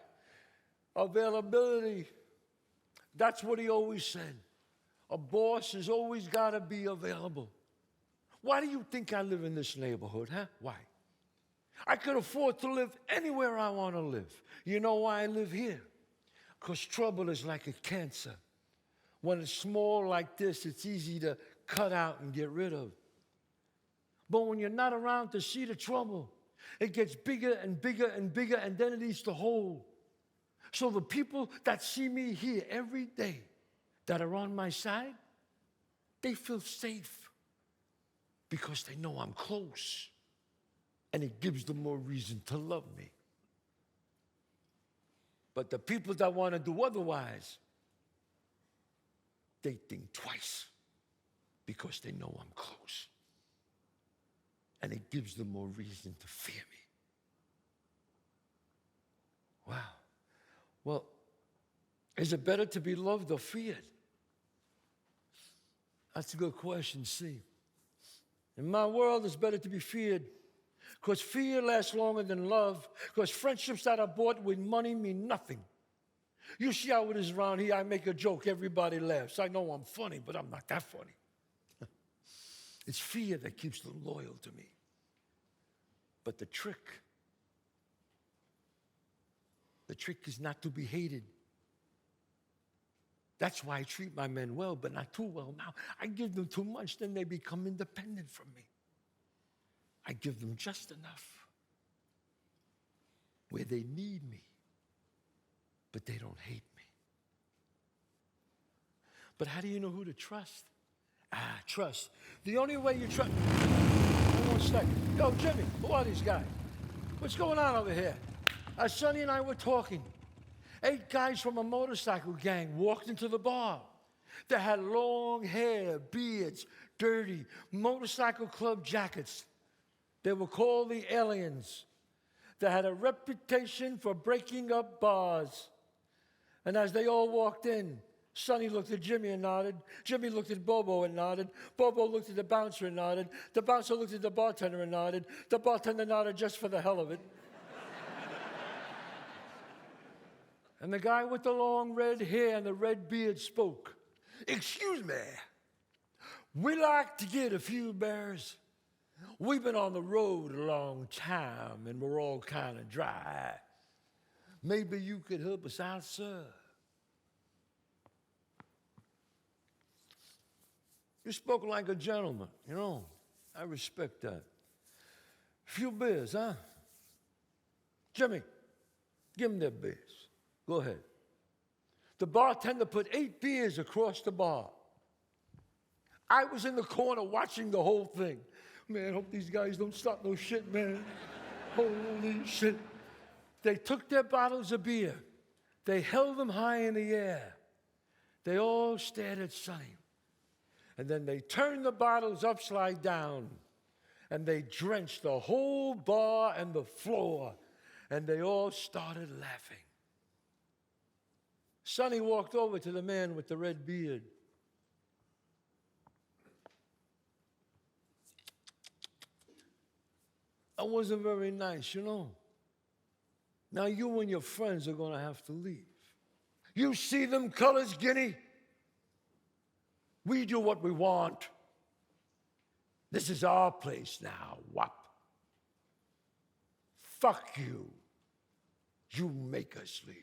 availability, that's what he always said. A boss has always got to be available. Why do you think I live in this neighborhood, huh? Why? I could afford to live anywhere I want to live. You know why I live here? Because trouble is like a cancer. When it's small like this, it's easy to cut out and get rid of. But when you're not around to see the trouble, it gets bigger and bigger and bigger, and then it eats the whole. So the people that see me here every day, that are on my side, they feel safe because they know I'm close, and it gives them more reason to love me. But the people that want to do otherwise, they think twice because they know I'm close. And it gives them more reason to fear me. Wow. Well, is it better to be loved or feared? That's a good question, see. In my world, it's better to be feared because fear lasts longer than love, because friendships that are bought with money mean nothing. You see how it is around here. I make a joke, everybody laughs. I know I'm funny, but I'm not that funny. It's fear that keeps them loyal to me. But the trick is not to be hated. That's why I treat my men well, but not too well. Now, I give them too much, then they become independent from me. I give them just enough where they need me, but they don't hate me. But how do you know who to trust? Trust. The only way you trust... One second. Yo, Jimmy, who are these guys? What's going on over here? Sonny and I were talking. 8 guys from a motorcycle gang walked into the bar. They had long hair, beards, dirty motorcycle club jackets. They were called the Aliens. They had a reputation for breaking up bars. And as they all walked in, Sonny looked at Jimmy and nodded. Jimmy looked at Bobo and nodded. Bobo looked at the bouncer and nodded. The bouncer looked at the bartender and nodded. The bartender nodded just for the hell of it. And the guy with the long red hair and the red beard spoke. Excuse me, we like to get a few bears. We've been on the road a long time and we're all kind of dry. Maybe you could help us out, sir. You spoke like a gentleman, you know. I respect that. Few beers, huh? Jimmy, give him that beers. Go ahead. The bartender put 8 beers across the bar. I was in the corner watching the whole thing. Man, hope these guys don't start no shit, man. Holy shit. They took their bottles of beer. They held them high in the air. They all stared at Sonny. And then they turned the bottles upside down. And they drenched the whole bar and the floor. And they all started laughing. Sonny walked over to the man with the red beard. That wasn't very nice, you know. Now you and your friends are going to have to leave. You see them colors, Guinea? We do what we want. This is our place now, what? Fuck you. You make us leave.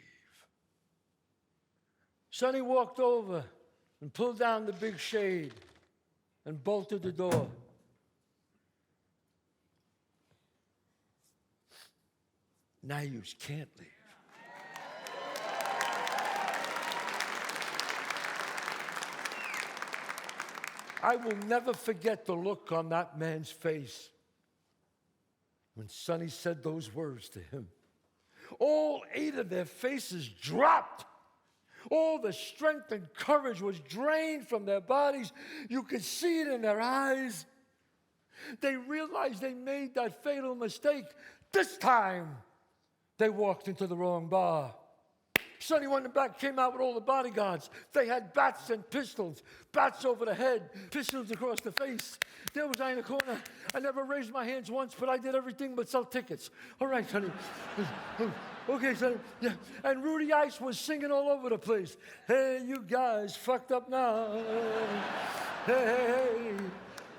Sonny walked over and pulled down the big shade and bolted the door. Now you can't leave. I will never forget the look on that man's face when Sonny said those words to him. All 8 of their faces dropped. All the strength and courage was drained from their bodies. You could see it in their eyes. They realized they made that fatal mistake. This time, they walked into the wrong bar. Sonny went back, came out with all the bodyguards. They had bats and pistols. Bats over the head, pistols across the face. There was I in the corner. I never raised my hands once, but I did everything but sell tickets. All right, Sonny. Okay, Sonny. Yeah. And Rudy Ice was singing all over the place. Hey, you guys fucked up now. Hey,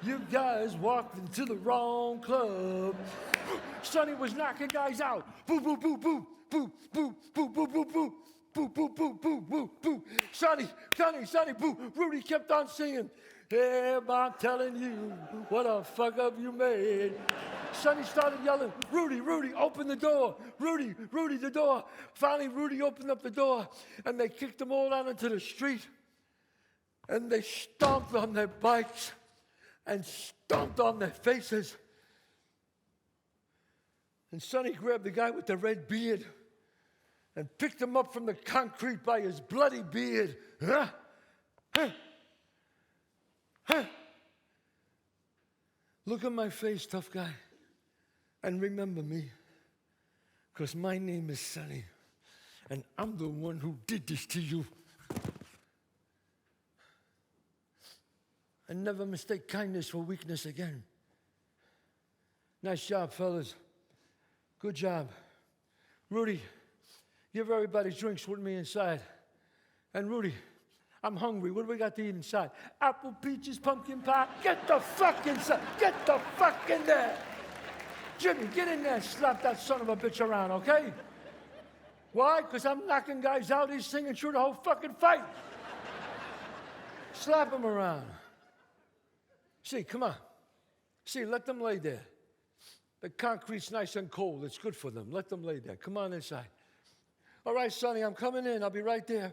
you guys walked into the wrong club. Sonny was knocking guys out. Boo, boo, boo, boo. Boo, boo, boo, boo, boo, boo. Boo, boo, boo, boo, boo, boo. Sonny, boo. Rudy kept on singing. Hey, I'm telling you what a fuck up you made. Sonny started yelling, Rudy, open the door. Rudy, the door. Finally, Rudy opened up the door, and they kicked them all out into the street. And they stomped on their bikes and stomped on their faces. And Sonny grabbed the guy with the red beard and picked him up from the concrete by his bloody beard. Huh? Huh? Huh? Look at my face, tough guy, and remember me, because my name is Sonny, and I'm the one who did this to you. And never mistake kindness for weakness again. Nice job, fellas. Good job. Rudy, give everybody drinks with me inside. And Rudy, I'm hungry. What do we got to eat inside? Apple, peaches, pumpkin pie. Get the fuck inside. Get the fuck in there. Jimmy, get in there and slap that son of a bitch around, okay? Why? Because I'm knocking guys out. He's singing through the whole fucking fight. Slap him around. See, come on. See, let them lay there. The concrete's nice and cold. It's good for them. Let them lay there. Come on inside. All right, Sonny, I'm coming in. I'll be right there.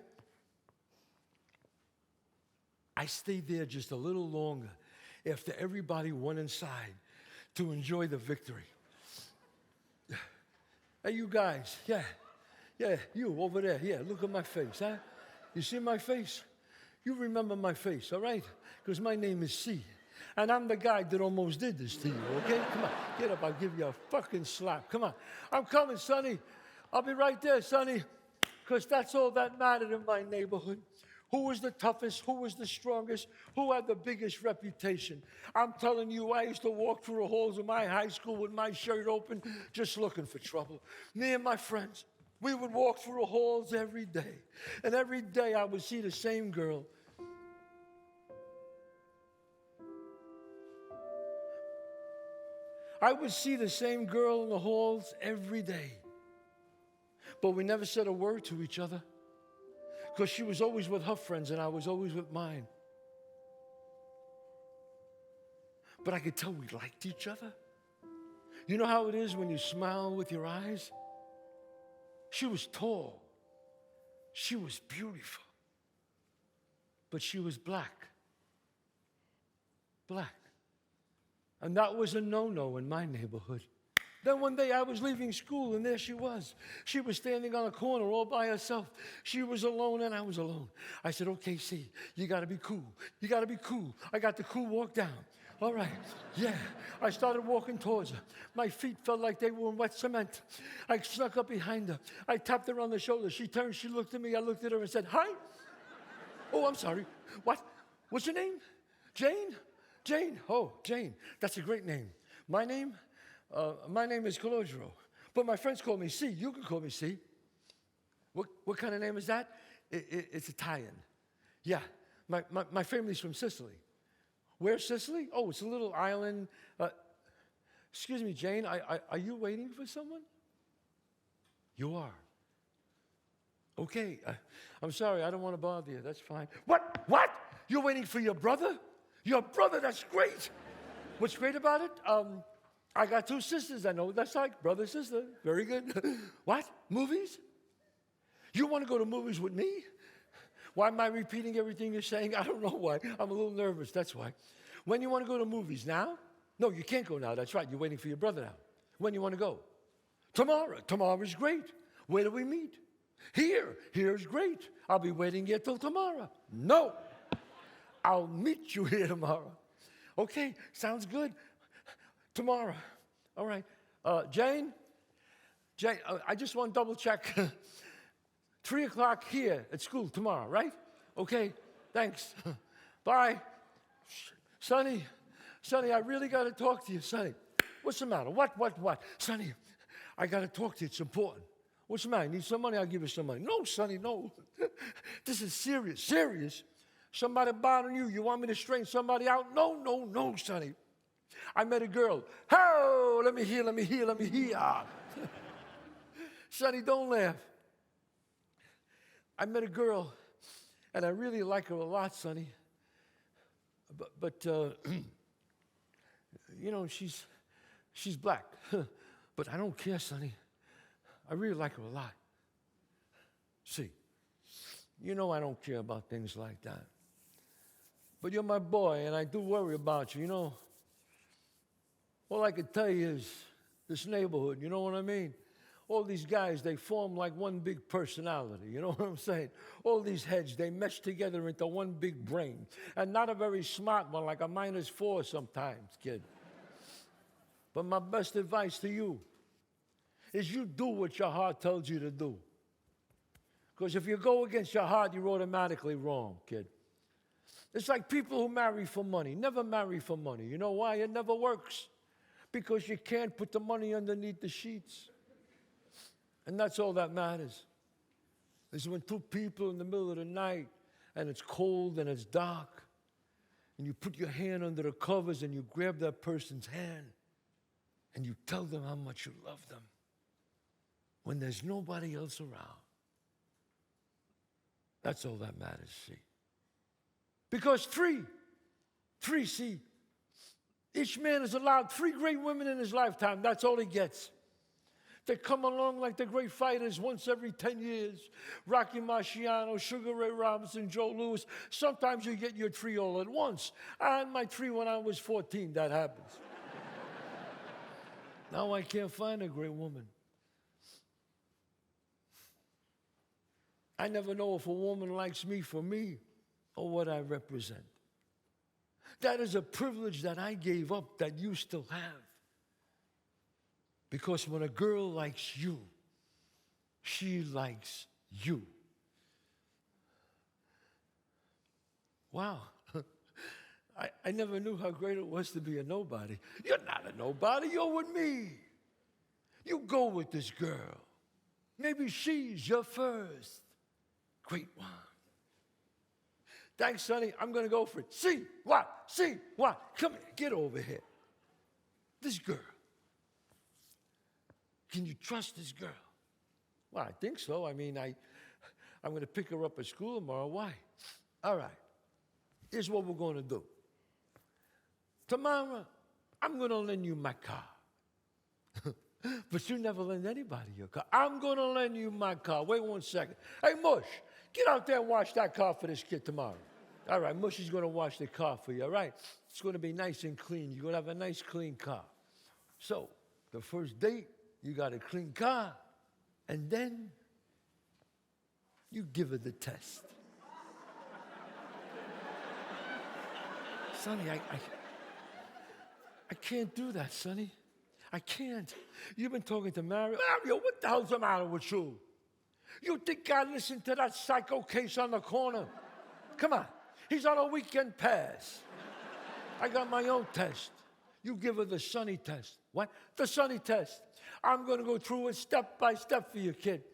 I stayed there just a little longer after everybody went inside to enjoy the victory. Hey, you guys. Yeah, you over there. Yeah, look at my face, huh? You see my face? You remember my face, all right? Because my name is C. And I'm the guy that almost did this to you, okay? Come on, get up. I'll give you a fucking slap. Come on. I'm coming, Sonny. I'll be right there, Sonny, because that's all that mattered in my neighborhood. Who was the toughest? Who was the strongest? Who had the biggest reputation? I'm telling you, I used to walk through the halls of my high school with my shirt open, just looking for trouble. Me and my friends, We would walk through the halls every day. And every day I would see the same girl. I would see the same girl in the halls every day. But we never said a word to each other because she was always with her friends and I was always with mine. But I could tell we liked each other. You know how it is when you smile with your eyes? She was tall. She was beautiful. But she was black. Black. And that was a no-no in my neighborhood. Then one day I was leaving school and there she was. She was standing on a corner all by herself. She was alone and I was alone. I said, okay, see, you got to be cool. You got to be cool. I got the cool walk down. All right, yeah. I started walking towards her. My feet felt like they were in wet cement. I snuck up behind her. I tapped her on the shoulder. She turned, she looked at me. I looked at her and said, hi. Oh, I'm sorry. What? What's your name? Jane? Jane. Oh, Jane. That's a great name. My name is Calogero. But my friends call me C. You can call me C. What kind of name is that? It's Italian. Yeah. My family's from Sicily. Where's Sicily? Oh, it's a little island. Excuse me, Jane, are you waiting for someone? You are. Okay, I'm sorry, I don't want to bother you. That's fine. What? You're waiting for your brother? Your brother, that's great. What's great about it? I got two sisters. I know what that's like. Brother, sister. Very good. What? Movies? You want to go to movies with me? Why am I repeating everything you're saying? I don't know why. I'm a little nervous, that's why. When you want to go to movies? Now? No, you can't go now. That's right. You're waiting for your brother now. When you want to go? Tomorrow. Tomorrow's great. Where do we meet? Here. Here's great. I'll be waiting here till tomorrow. No. I'll meet you here tomorrow. Okay, sounds good. Tomorrow. All right. Jane, I just want to double check. 3 o'clock here at school tomorrow, right? Okay, thanks. Bye. Sonny, I really got to talk to you, Sonny. What's the matter? What? Sonny, I got to talk to you. It's important. What's the matter? You need some money? I'll give you some money. No, Sonny, no. This is serious. Serious? Somebody bothering you? You want me to straighten somebody out? No, Sonny. I met a girl. Oh, let me hear. Sonny, don't laugh. I met a girl, and I really like her a lot, Sonny. But you know, she's black. But I don't care, Sonny. I really like her a lot. See, you know I don't care about things like that. But you're my boy, and I do worry about you, you know. All I can tell you is this neighborhood, you know what I mean? All these guys, they form like one big personality, you know what I'm saying? All these heads, they mesh together into one big brain. And not a very smart one, like a -4 sometimes, kid. But my best advice to you is you do what your heart tells you to do. Because if you go against your heart, you're automatically wrong, kid. It's like people who marry for money. Never marry for money. You know why? It never works. Because you can't put the money underneath the sheets. And that's all that matters. Is when two people in the middle of the night, and it's cold and it's dark, and you put your hand under the covers and you grab that person's hand, and you tell them how much you love them, when there's nobody else around. That's all that matters, see. Because three, see, each man is allowed 3 great women in his lifetime. That's all he gets. They come along like the great fighters once every 10 years. Rocky Marciano, Sugar Ray Robinson, Joe Louis. Sometimes you get your 3 all at once. I had my 3 when I was 14. That happens. Now I can't find a great woman. I never know if a woman likes me for me or what I represent. That is a privilege that I gave up that you still have. Because when a girl likes you, she likes you. Wow. I never knew how great it was to be a nobody. You're not a nobody, you're with me. You go with this girl. Maybe she's your first great one. Thanks, Sonny. I'm going to go for it. See what? See what? Come here. Get over here. This girl. Can you trust this girl? Well, I think so. I mean, I'm going to pick her up at school tomorrow. Why? All right. Here's what we're going to do. Tomorrow, I'm going to lend you my car. But you never lend anybody your car. I'm going to lend you my car. Wait 1 second. Hey, Mush, get out there and wash that car for this kid tomorrow. All right, Mush is going to wash the car for you, all right? It's going to be nice and clean. You're going to have a nice, clean car. So, the first date, you got a clean car, and then you give her the test. Sonny, I can't do that, Sonny. I can't. You've been talking to Mario. Mario, what the hell's the matter with you? You think I listened to that psycho case on the corner? Come on. He's on a weekend pass. I got my own test. You give her the Sonny test. What? The Sonny test. I'm going to go through it step by step for you, kid.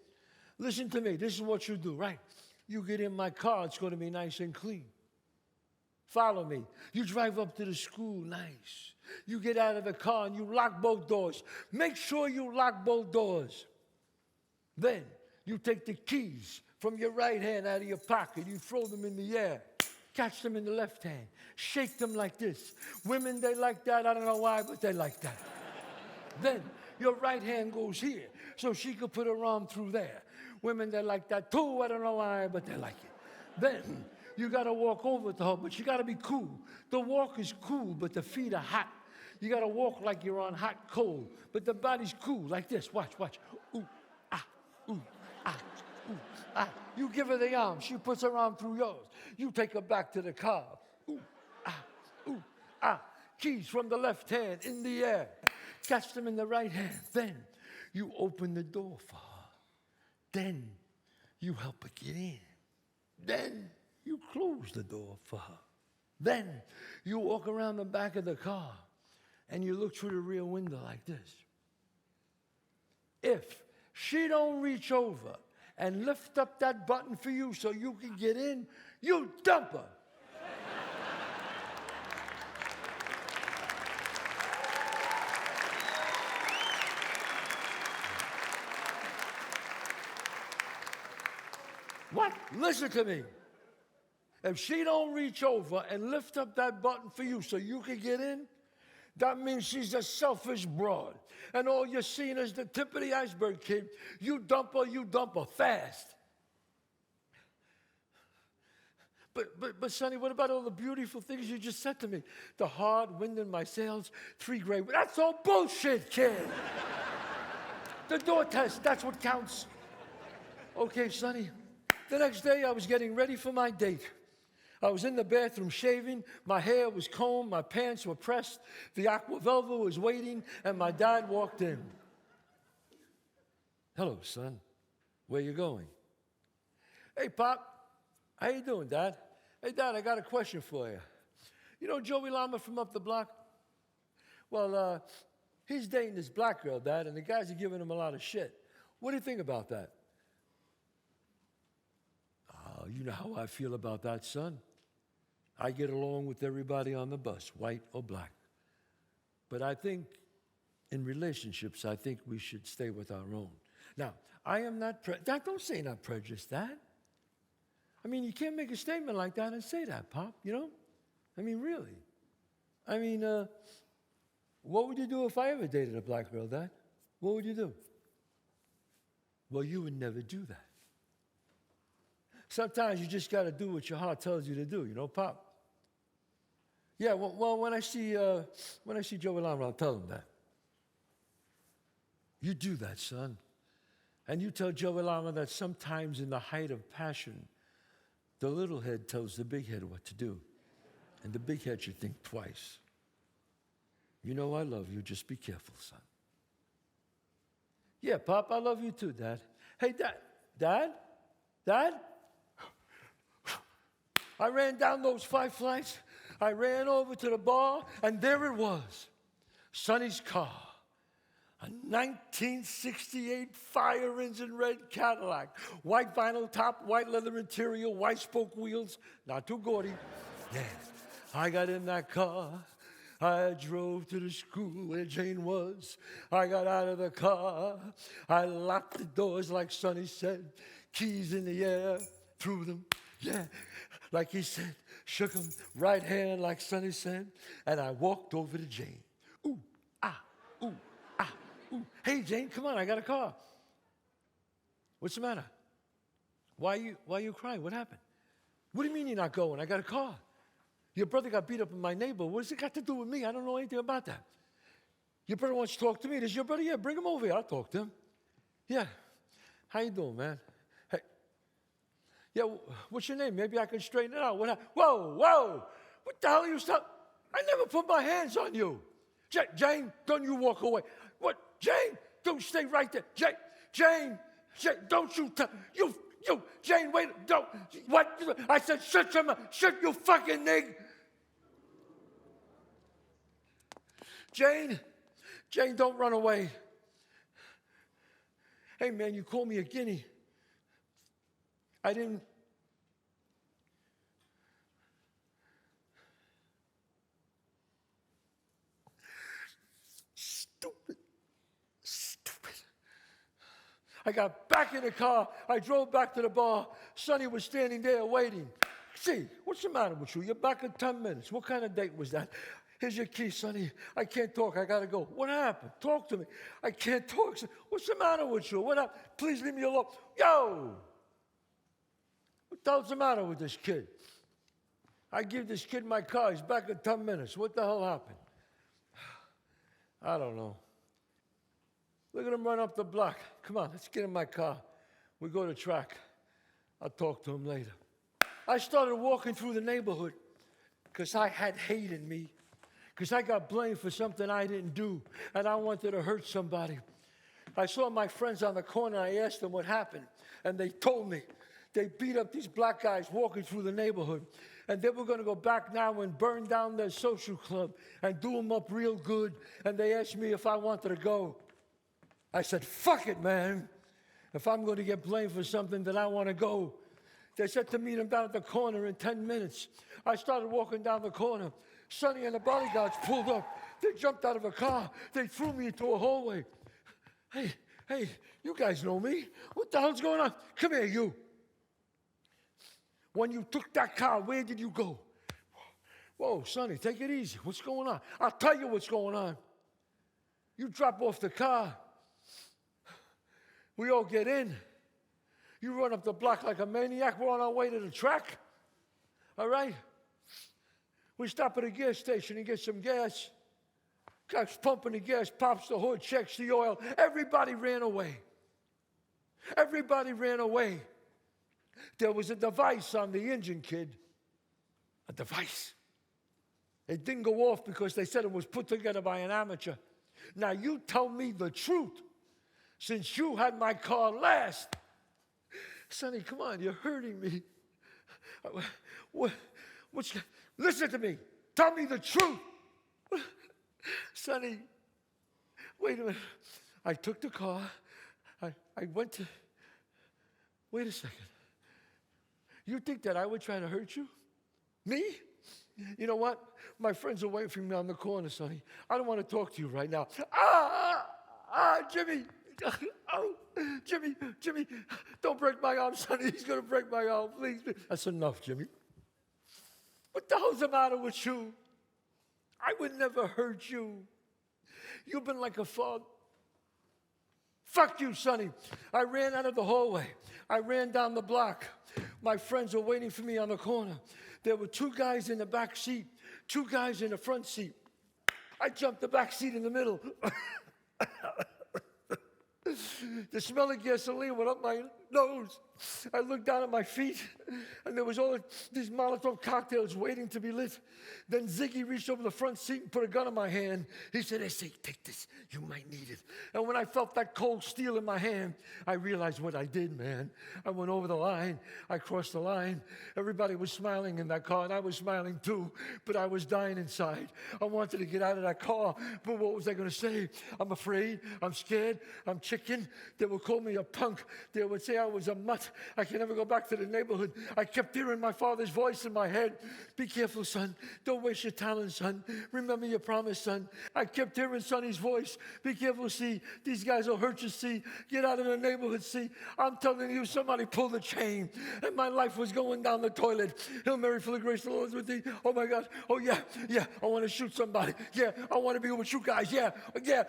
Listen to me. This is what you do, right? You get in my car. It's going to be nice and clean. Follow me. You drive up to the school, nice. You get out of the car and you lock both doors. Make sure you lock both doors. Then you take the keys from your right hand out of your pocket. You throw them in the air. Catch them in the left hand. Shake them like this. Women, they like that. I don't know why, but they like that. Then your right hand goes here so she could put her arm through there. Women, they like that too. I don't know why, but they like it. Then you got to walk over to her, but you got to be cool. The walk is cool, but the feet are hot. You got to walk like you're on hot coal, but the body's cool, like this. Watch, watch. Ooh, ah, ooh, ah, ooh, ah. You give her the arm. She puts her arm through yours. You take her back to the car. Ooh, ah. Keys from the left hand in the air. Catch them in the right hand. Then you open the door for her. Then you help her get in. Then you close the door for her. Then you walk around the back of the car and you look through the rear window like this. If she don't reach over and lift up that button for you so you can get in, you dump her. What? Listen to me. If she don't reach over and lift up that button for you so you can get in, that means she's a selfish broad. And all you're seeing is the tip of the iceberg, kid. You dump her fast. But Sonny, what about all the beautiful things you just said to me? The hard wind in my sails, 3 gray. That's all bullshit, kid. The door test, that's what counts. Okay, Sonny. The next day, I was getting ready for my date. I was in the bathroom shaving, my hair was combed, my pants were pressed, the aqua velva was waiting, and my dad walked in. Hello, son. Where you going? Hey, Pop. How you doing, Dad? Hey, Dad, I got a question for you. You know Joey Lama from up the block? Well, he's dating this black girl, Dad, and the guys are giving him a lot of shit. What do you think about that? Oh, you know how I feel about that, son. I get along with everybody on the bus, white or black. But I think in relationships, I think we should stay with our own. Now, I am not, Dad, don't say not prejudiced, Dad. I mean, you can't make a statement like that and say that, Pop, you know? I mean, really. I mean, what would you do if I ever dated a black girl, Dad? What would you do? Well, you would never do that. Sometimes you just got to do what your heart tells you to do, you know, Pop? Yeah, well, when I see Joey Lama, I'll tell him that. You do that, son. And you tell Joey Lama that sometimes in the height of passion, the little head tells the big head what to do. And the big head should think twice. You know I love you, just be careful, son. Yeah, Pop, I love you too, Dad. Hey, Dad? I ran down those 5 flights. I ran over to the bar, and there it was, Sonny's car. A 1968 fire engine red Cadillac. White vinyl top, white leather interior, white spoke wheels. Not too gaudy. Yeah. I got in that car. I drove to the school where Jane was. I got out of the car. I locked the doors like Sonny said. Keys in the air, threw them, yeah, like he said. Shook them, right hand like Sonny said. And I walked over to Jane. Ooh, ah, ooh, ah, ooh. Hey, Jane, come on, I got a car. What's the matter? Why are you crying? What happened? What do you mean you're not going? I got a car. Your brother got beat up in my neighborhood. What does it got to do with me? I don't know anything about that. Your brother wants to talk to me. This is your brother? Yeah, bring him over here. I'll talk to him. Yeah. How you doing, man? Hey. Yeah, what's your name? Maybe I can straighten it out. Whoa. What the hell are you stuck? I never put my hands on you. Jane, don't you walk away. What? Jane, don't stay right there. Jane, don't you Jane, wait, don't, what? I said, shut you fucking nig. Jane, don't run away. Hey, man, you call me a guinea. I didn't. Stupid. I got back in the car. I drove back to the bar. Sonny was standing there waiting. See, what's the matter with you? You're back in 10 minutes. What kind of date was that? Here's your key, Sonny. I can't talk. I got to go. What happened? Talk to me. I can't talk. What's the matter with you? What happened? Please leave me alone. Yo! What the hell's the matter with this kid? I give this kid my car. He's back in 10 minutes. What the hell happened? I don't know. Look at him run up the block. Come on, let's get in my car. We go to track. I'll talk to him later. I started walking through the neighborhood because I had hate in me, because I got blamed for something I didn't do, and I wanted to hurt somebody. I saw my friends on the corner. I asked them what happened, and they told me. They beat up these black guys walking through the neighborhood, and they were going to go back now and burn down their social club and do them up real good, and they asked me if I wanted to go. I said, fuck it, man. If I'm going to get blamed for something, then I want to go. They said to meet him down at the corner in 10 minutes. I started walking down the corner. Sonny and the bodyguards pulled up. They jumped out of a car. They threw me into a hallway. Hey, you guys know me. What the hell's going on? Come here, you. When you took that car, where did you go? Whoa, Sonny, take it easy. What's going on? I'll tell you what's going on. You drop off the car. We all get in. You run up the block like a maniac. We're on our way to the track. All right? We stop at a gas station and get some gas. Guy's pumping the gas, pops the hood, checks the oil. Everybody ran away. Everybody ran away. There was a device on the engine, kid. A device. It didn't go off because they said it was put together by an amateur. Now you tell me the truth. Since you had my car last. Sonny, come on, you're hurting me. Listen to me. Tell me the truth. Sonny, wait a minute. I took the car. I went to... Wait a second. You think that I would try to hurt you? Me? You know what? My friends are waiting for me on the corner, Sonny. I don't want to talk to you right now. Jimmy. Oh, Jimmy, don't break my arm, Sonny. He's going to break my arm, please. That's enough, Jimmy. What the hell's the matter with you? I would never hurt you. You've been like a father. Fuck you, Sonny. I ran out of the hallway. I ran down the block. My friends were waiting for me on the corner. There were 2 guys in the back seat, 2 guys in the front seat. I jumped the back seat in the middle. The smell of gasoline went up my nose. I looked down at my feet, and there was all these Molotov cocktails waiting to be lit. Then Ziggy reached over the front seat and put a gun in my hand. He said, "Hey, take this. You might need it." And when I felt that cold steel in my hand, I realized what I did, man. I went over the line. I crossed the line. Everybody was smiling in that car, and I was smiling too, but I was dying inside. I wanted to get out of that car, but what was I going to say? I'm afraid. I'm scared. I'm chicken. They would call me a punk. They would say I was a mutt. I can never go back to the neighborhood. I kept hearing my father's voice in my head. "Be careful, son. Don't waste your talent, son. Remember your promise, son." I kept hearing Sonny's voice. "Be careful, see. These guys will hurt you, see. Get out of the neighborhood, see. I'm telling you, somebody pulled the chain. And my life was going down the toilet. Hail Mary, full of grace, the Lord is with thee. Oh, my God. Oh, yeah. I want to shoot somebody. Yeah, I want to be with you guys. Yeah,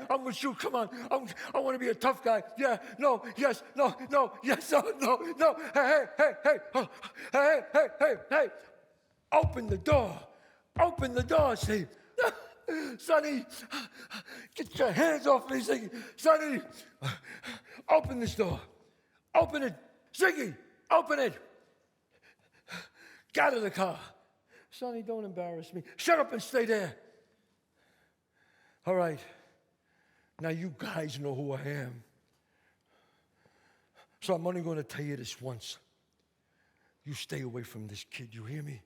I'm with you. Come on. I want to be a tough guy. Yeah, no, yes, no, yes, no. Hey. Open the door, see. Sonny, get your hands off me, Ziggy. Sonny, open this door. Open it. Ziggy, open it. Get out of the car. Sonny, don't embarrass me. Shut up and stay there. All right. Now you guys know who I am. So I'm only going to tell you this once. You stay away from this kid, you hear me?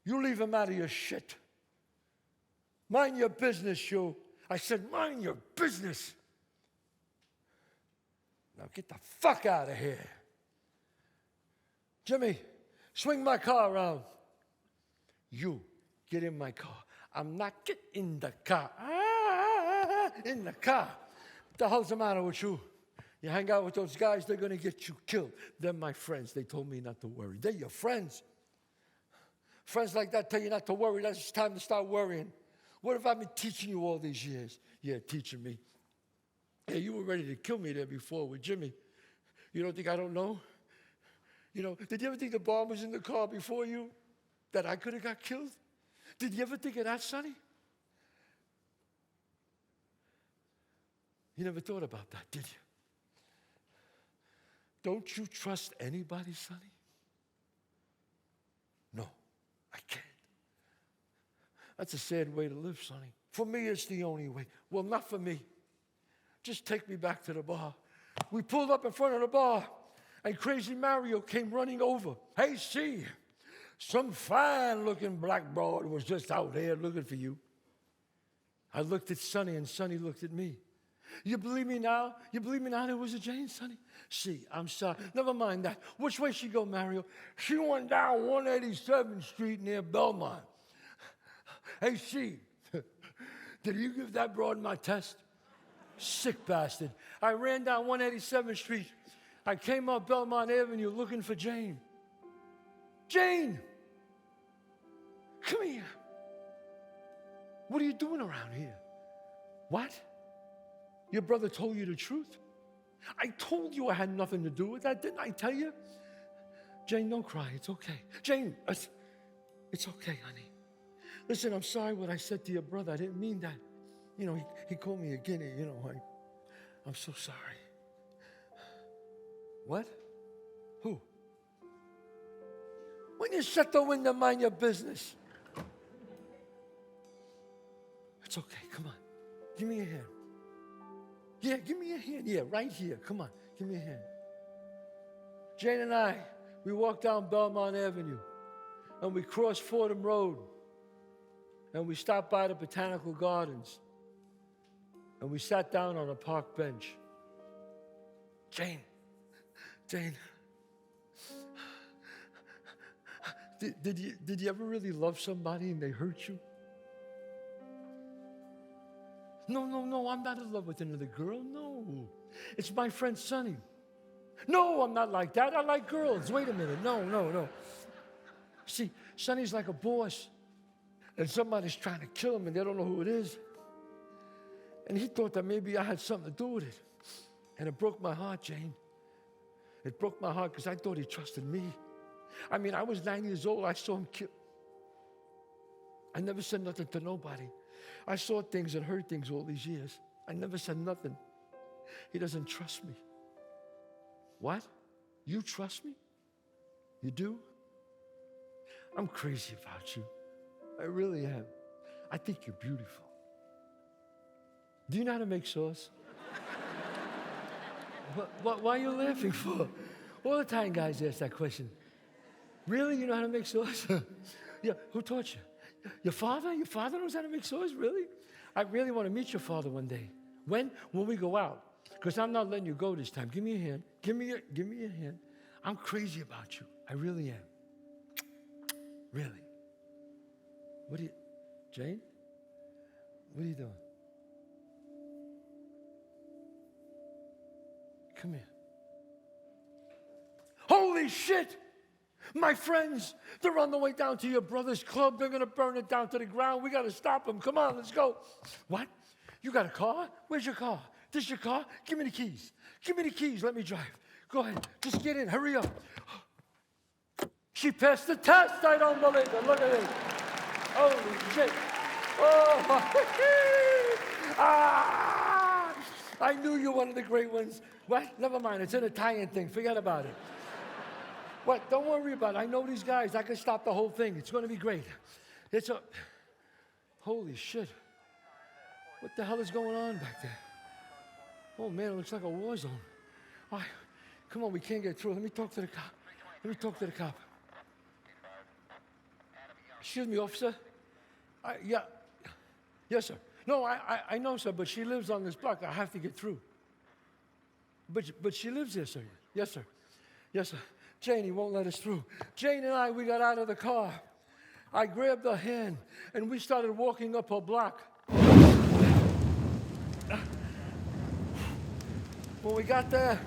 You leave him out of your shit. Mind your business, you. I said, mind your business. Now get the fuck out of here. Jimmy, swing my car around. You, get in my car. I'm not getting in the car. In the car. What the hell's the matter with you? You hang out with those guys, they're going to get you killed. They're my friends. They told me not to worry. They're your friends. Friends like that tell you not to worry. That's time to start worrying. What have I been teaching you all these years? Yeah, teaching me. Hey, you were ready to kill me there before with Jimmy. You don't think I don't know? You know, did you ever think the bomb was in the car before you? That I could have got killed? Did you ever think of that, Sonny? You never thought about that, did you? Don't you trust anybody, Sonny? No, I can't. That's a sad way to live, Sonny. For me, it's the only way. Well, not for me. Just take me back to the bar. We pulled up in front of the bar, and Crazy Mario came running over. "Hey, see, some fine-looking black broad was just out there looking for you." I looked at Sonny, and Sonny looked at me. You believe me now? You believe me now there was a Jane, Sonny? See, I'm sorry. Never mind that. Which way she go, Mario? She went down 187th Street near Belmont. Hey, she, did you give that broad my test? Sick bastard. I ran down 187th Street. I came up Belmont Avenue looking for Jane. Jane! Come here. What are you doing around here? What? Your brother told you the truth? I told you I had nothing to do with that, didn't I tell you? Jane, don't cry. It's okay. Jane, it's okay, honey. Listen, I'm sorry what I said to your brother. I didn't mean that. You know, he called me a guinea, you know. I'm so sorry. What? Who? When you shut the window, mind your business. It's okay. Come on. Give me a hand. Yeah, give me a hand. Yeah, right here. Come on. Give me a hand. Jane and I, we walked down Belmont Avenue, and we crossed Fordham Road, and we stopped by the Botanical Gardens, and we sat down on a park bench. Jane, did you ever really love somebody and they hurt you? No, I'm not in love with another girl, no. It's my friend Sonny. No, I'm not like that. I like girls. Wait a minute. No. See, Sonny's like a boss, and somebody's trying to kill him, and they don't know who it is. And he thought that maybe I had something to do with it. And it broke my heart, Jane. It broke my heart because I thought he trusted me. I mean, I was 9 years old. I saw him kill. I never said nothing to nobody. I saw things and heard things all these years. I never said nothing. He doesn't trust me. What? You trust me? You do? I'm crazy about you. I really am. I think you're beautiful. Do you know how to make sauce? Why are you laughing for? All the time guys ask that question. Really? You know how to make sauce? Yeah, who taught you? Your father? Your father knows how to make sauce? Really? I really want to meet your father one day. When? When we go out. Because I'm not letting you go this time. Give me a hand. Give me a hand. I'm crazy about you. I really am. Really. What are you, Jane? What are you doing? Come here. Holy shit! My friends, they're on the way down to your brother's club. They're going to burn it down to the ground. We got to stop them. Come on, let's go. What? You got a car? Where's your car? This your car? Give me the keys. Give me the keys. Let me drive. Go ahead. Just get in. Hurry up. She passed the test. I don't believe it. Look at this. Holy shit. Oh, ah! I knew you were one of the great ones. What? Never mind. It's an Italian thing. Forget about it. What? Don't worry about it. I know these guys. I can stop the whole thing. It's going to be great. It's a... Holy shit. What the hell is going on back there? Oh, man, it looks like a war zone. All right. Come on, we can't get through. Let me talk to the cop. Let me talk to the cop. Excuse me, officer. Yeah. Yes, sir. No, I know, sir, but she lives on this block. I have to get through. But she lives there, sir. Yes, sir. Yes, sir. Janie won't let us through. Jane and I, we got out of the car. I grabbed her hand, and we started walking up her block. When we got there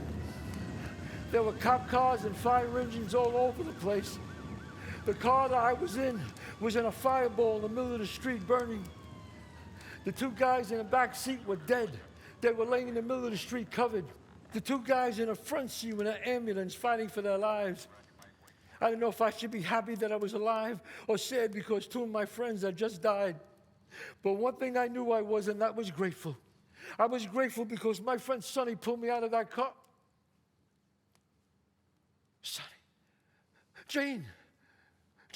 were cop cars and fire engines all over the place. The car that I was in a fireball in the middle of the street burning. The two guys in the back seat were dead. They were laying in the middle of the street covered. The two guys in the front seat were in an ambulance fighting for their lives. I didn't know if I should be happy that I was alive or sad because two of my friends had just died. But one thing I knew I was, and that was grateful. I was grateful because my friend Sonny pulled me out of that car. Sonny. Jane,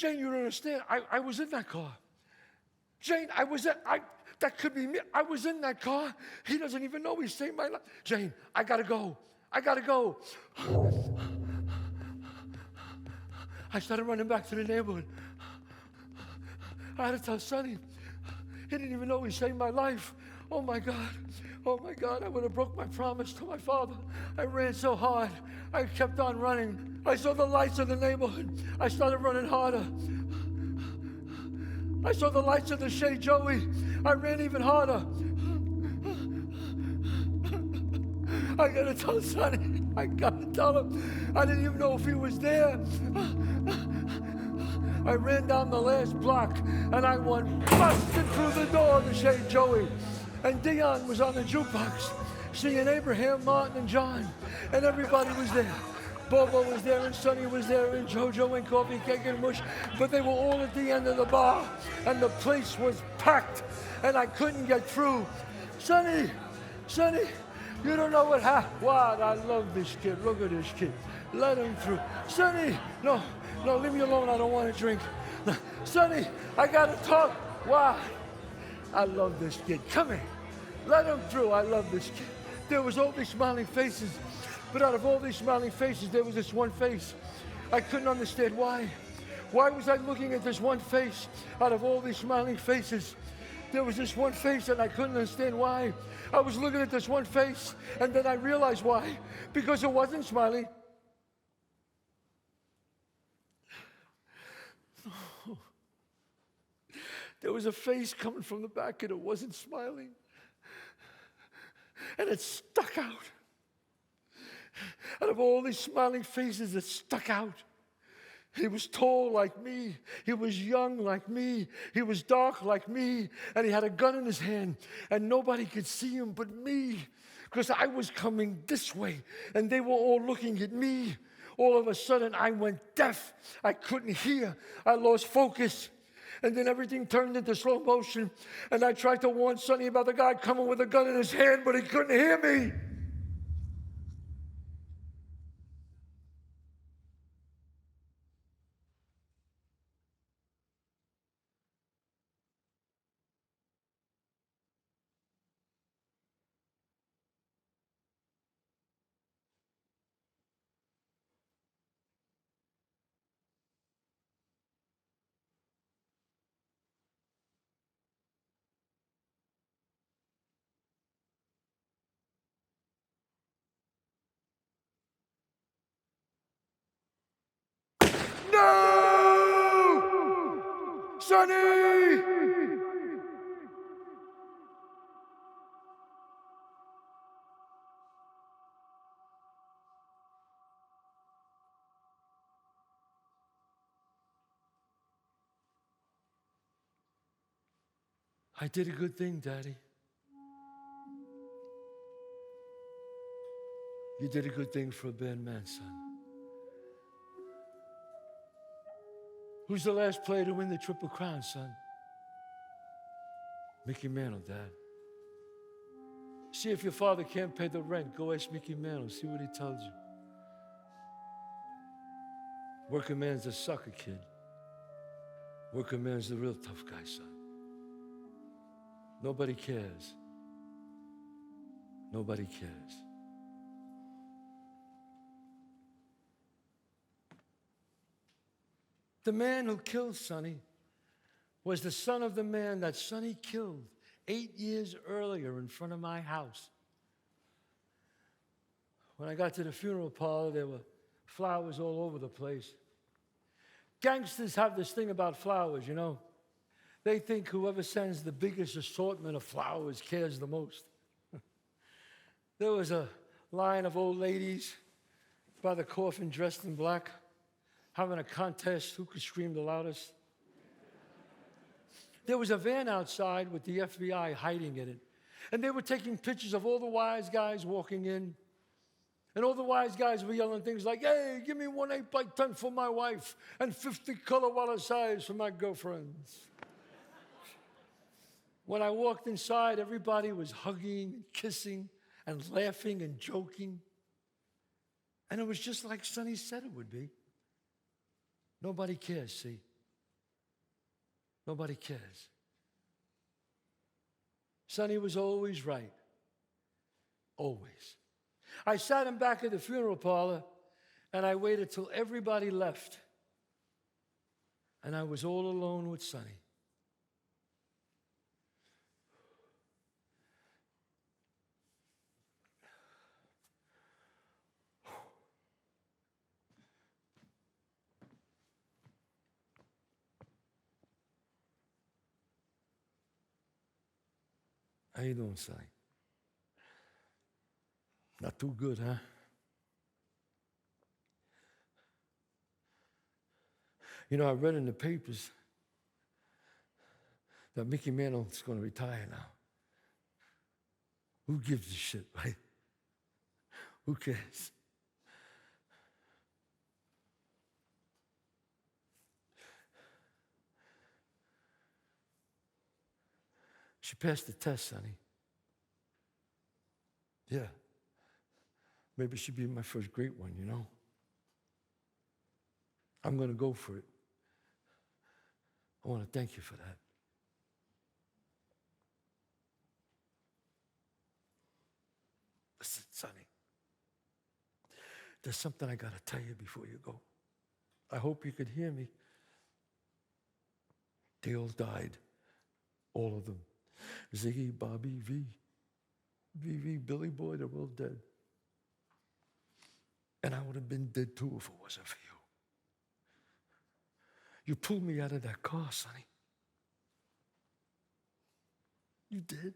you don't understand. I was in that car. Jane, that could be me. I was in that car. He doesn't even know he saved my life. Jane, I gotta go. I started running back to the neighborhood. I had to tell Sonny. He didn't even know he saved my life. Oh my God, I would have broke my promise to my father. I ran so hard. I kept on running. I saw the lights of the neighborhood. I started running harder. I saw the lights of the Shea Joey. I ran even harder. I gotta tell Sonny. I gotta tell him. I didn't even know if he was there. I ran down the last block and I went busting through the door of the Shea Joey. And Dion was on the jukebox singing Abraham, Martin, and John. And everybody was there. Bobo was there, and Sonny was there, and JoJo, and Coffee Cake, and Mush. But they were all at the end of the bar. And the place was packed. And I couldn't get through. Sonny, you don't know what happened. What? I love this kid. Look at this kid. Let him through. Sonny, no, leave me alone. I don't want to drink. Sonny, I got to talk. Why? I love this kid. Come here. Let him through. I love this kid. There was all these smiling faces. But out of all these smiling faces, there was this one face. I couldn't understand why. Why was I looking at this one face out of all these smiling faces? There was this one face and I couldn't understand why. I was looking at this one face and then I realized why. Because it wasn't smiling. There was a face coming from the back and it wasn't smiling. And it stuck out. Out of all these smiling faces, it stuck out. He was tall like me. He was young like me. He was dark like me. And he had a gun in his hand. And nobody could see him but me. Because I was coming this way. And they were all looking at me. All of a sudden, I went deaf. I couldn't hear. I lost focus. And then everything turned into slow motion. And I tried to warn Sonny about the guy coming with a gun in his hand, but he couldn't hear me. Sonny! I did a good thing, Daddy. You did a good thing for a bad man, son. Who's the last player to win the Triple Crown, son? Mickey Mantle, Dad. See if your father can't pay the rent. Go ask Mickey Mantle. See what he tells you. Working man's a sucker, kid. Working man's the real tough guy, son. Nobody cares. Nobody cares. The man who killed Sonny was the son of the man that Sonny killed 8 years earlier in front of my house. When I got to the funeral parlor, there were flowers all over the place. Gangsters have this thing about flowers, you know. They think whoever sends the biggest assortment of flowers cares the most. There was a line of old ladies by the coffin dressed in black, having a contest who could scream the loudest. There was a van outside with the FBI hiding in it. And they were taking pictures of all the wise guys walking in. And all the wise guys were yelling things like, hey, give me 1 8x10 for my wife and 50 color wallet size for my girlfriends. When I walked inside, everybody was hugging, kissing, and laughing and joking. And it was just like Sonny said it would be. Nobody cares, see? Nobody cares. Sonny was always right. Always. I sat him back at the funeral parlor, and I waited till everybody left. And I was all alone with Sonny. How you doing, Sonny? Not too good, huh? You know, I read in the papers that Mickey Mantle's going to retire now. Who gives a shit, right? Who cares? She passed the test, Sonny. Yeah. Maybe she'd be my first great one, you know? I'm going to go for it. I want to thank you for that. Listen, Sonny. There's something I got to tell you before you go. I hope you could hear me. They all died. All of them. Ziggy, Bobby, V, Billy Boy, they're all dead. And I would have been dead too if it wasn't for you. You pulled me out of that car, Sonny. You did.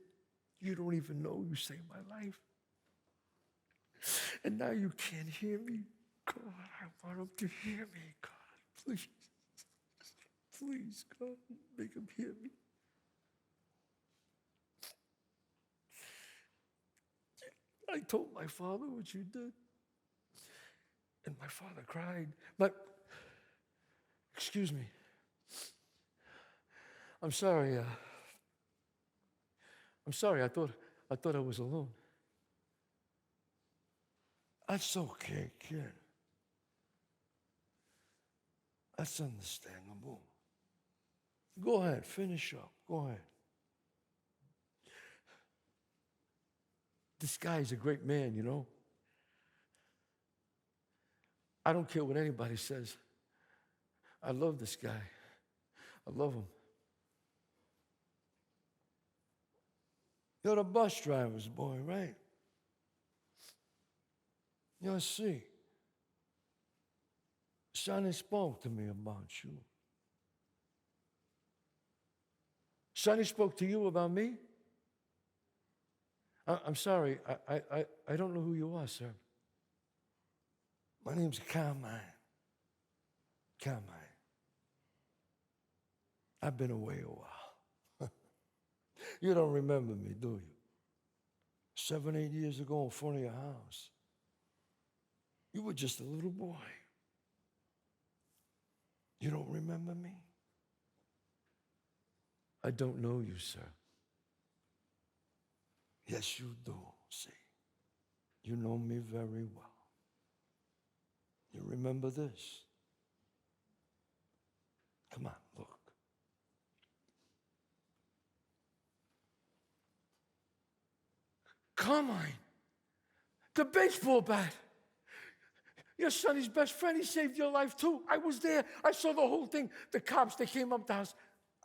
You don't even know you saved my life. And now you can't hear me. God, I want him to hear me, God. Please. Please, God, make him hear me. I told my father what you did. And my father cried. Excuse me. I'm sorry. I'm sorry. I thought I was alone. That's okay, kid. That's understandable. Go ahead, finish up. Go ahead. This guy is a great man, you know. I don't care what anybody says. I love this guy. I love him. You're the bus driver's boy, right? You see, Sonny spoke to me about you. Sonny spoke to you about me? I'm sorry, I don't know who you are, sir. My name's Carmine. Carmine. I've been away a while. You don't remember me, do you? 7, 8 years ago in front of your house. You were just a little boy. You don't remember me? I don't know you, sir. Yes, you do, see. You know me very well. You remember this? Come on, look. Carmine, the baseball bat. Your Sonny's best friend, he saved your life too. I was there. I saw the whole thing. The cops, they came up to the house.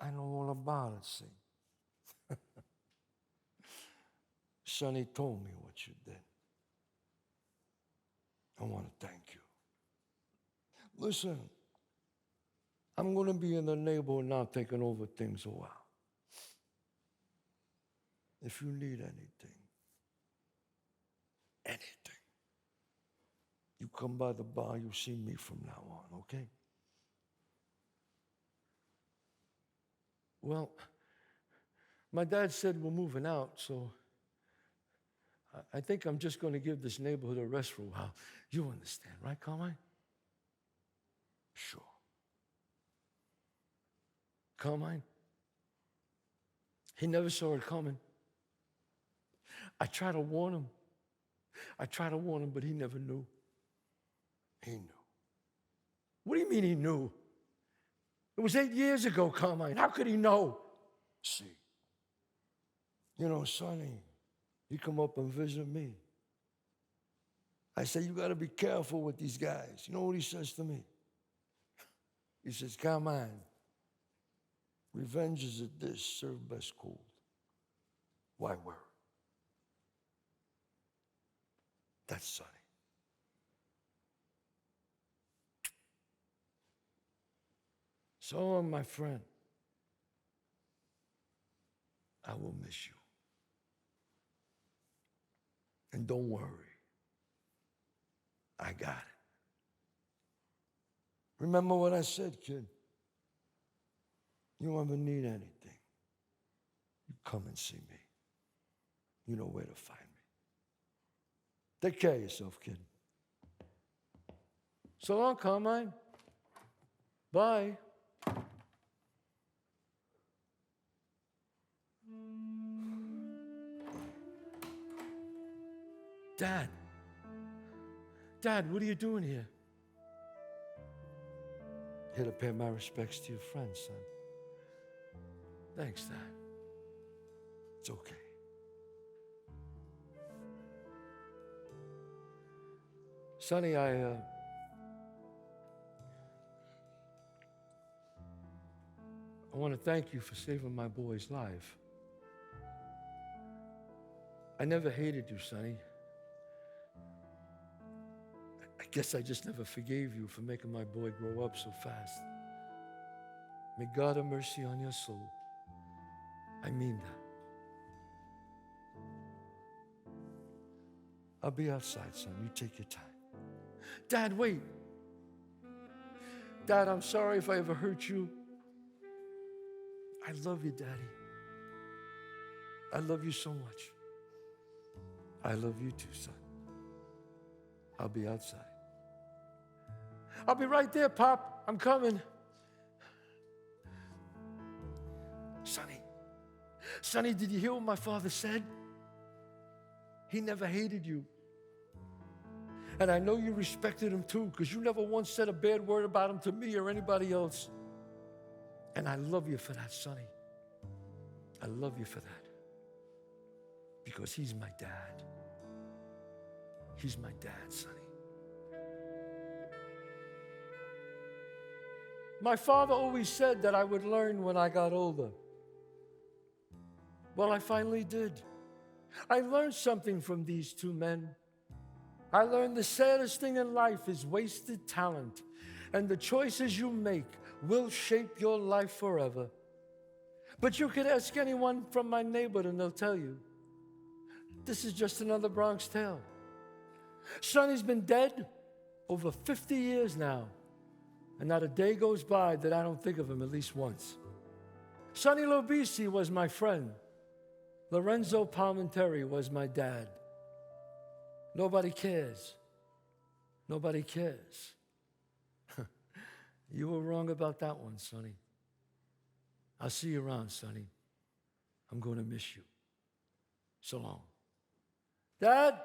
I know all about it, see. Sonny told me what you did. I want to thank you. Listen, I'm going to be in the neighborhood now taking over things a while. If you need anything, you come by the bar, you see me from now on, okay? Well, my dad said we're moving out, so I think I'm just going to give this neighborhood a rest for a while. You understand, right, Carmine? Sure. Carmine, he never saw it coming. I tried to warn him. But he never knew. He knew. What do you mean he knew? It was 8 years ago, Carmine. How could he know? See, you know, Sonny, he come up and visit me. I say, you got to be careful with these guys. You know what he says to me? He says, Carmine, revenge is a dish served best cold. Why worry? That's Sonny. So, my friend, I will miss you. And don't worry, I got it. Remember what I said, kid? You ever need anything, you come and see me. You know where to find me. Take care of yourself, kid. So long, Carmine. Bye. Dad, what are you doing here? Here to pay my respects to your friend, son. Thanks, Dad. It's okay. Sonny, I want to thank you for saving my boy's life. I never hated you, Sonny. I guess I just never forgave you for making my boy grow up so fast. May God have mercy on your soul. I mean that. I'll be outside, son. You take your time. Dad, wait. Dad, I'm sorry if I ever hurt you. I love you, Daddy. I love you so much. I love you too, son. I'll be outside. I'll be right there, Pop. I'm coming. Sonny, did you hear what my father said? He never hated you. And I know you respected him too, because you never once said a bad word about him to me or anybody else. And I love you for that, Sonny. I love you for that. Because he's my dad. He's my dad, Sonny. My father always said that I would learn when I got older. Well, I finally did. I learned something from these two men. I learned the saddest thing in life is wasted talent, and the choices you make will shape your life forever. But you could ask anyone from my neighborhood and they'll tell you, this is just another Bronx Tale. Sonny's been dead over 50 years now, and not a day goes by that I don't think of him at least once. Sonny Lobisi was my friend. Lorenzo Palminteri was my dad. Nobody cares. Nobody cares. You were wrong about that one, Sonny. I'll see you around, Sonny. I'm going to miss you. So long. Dad?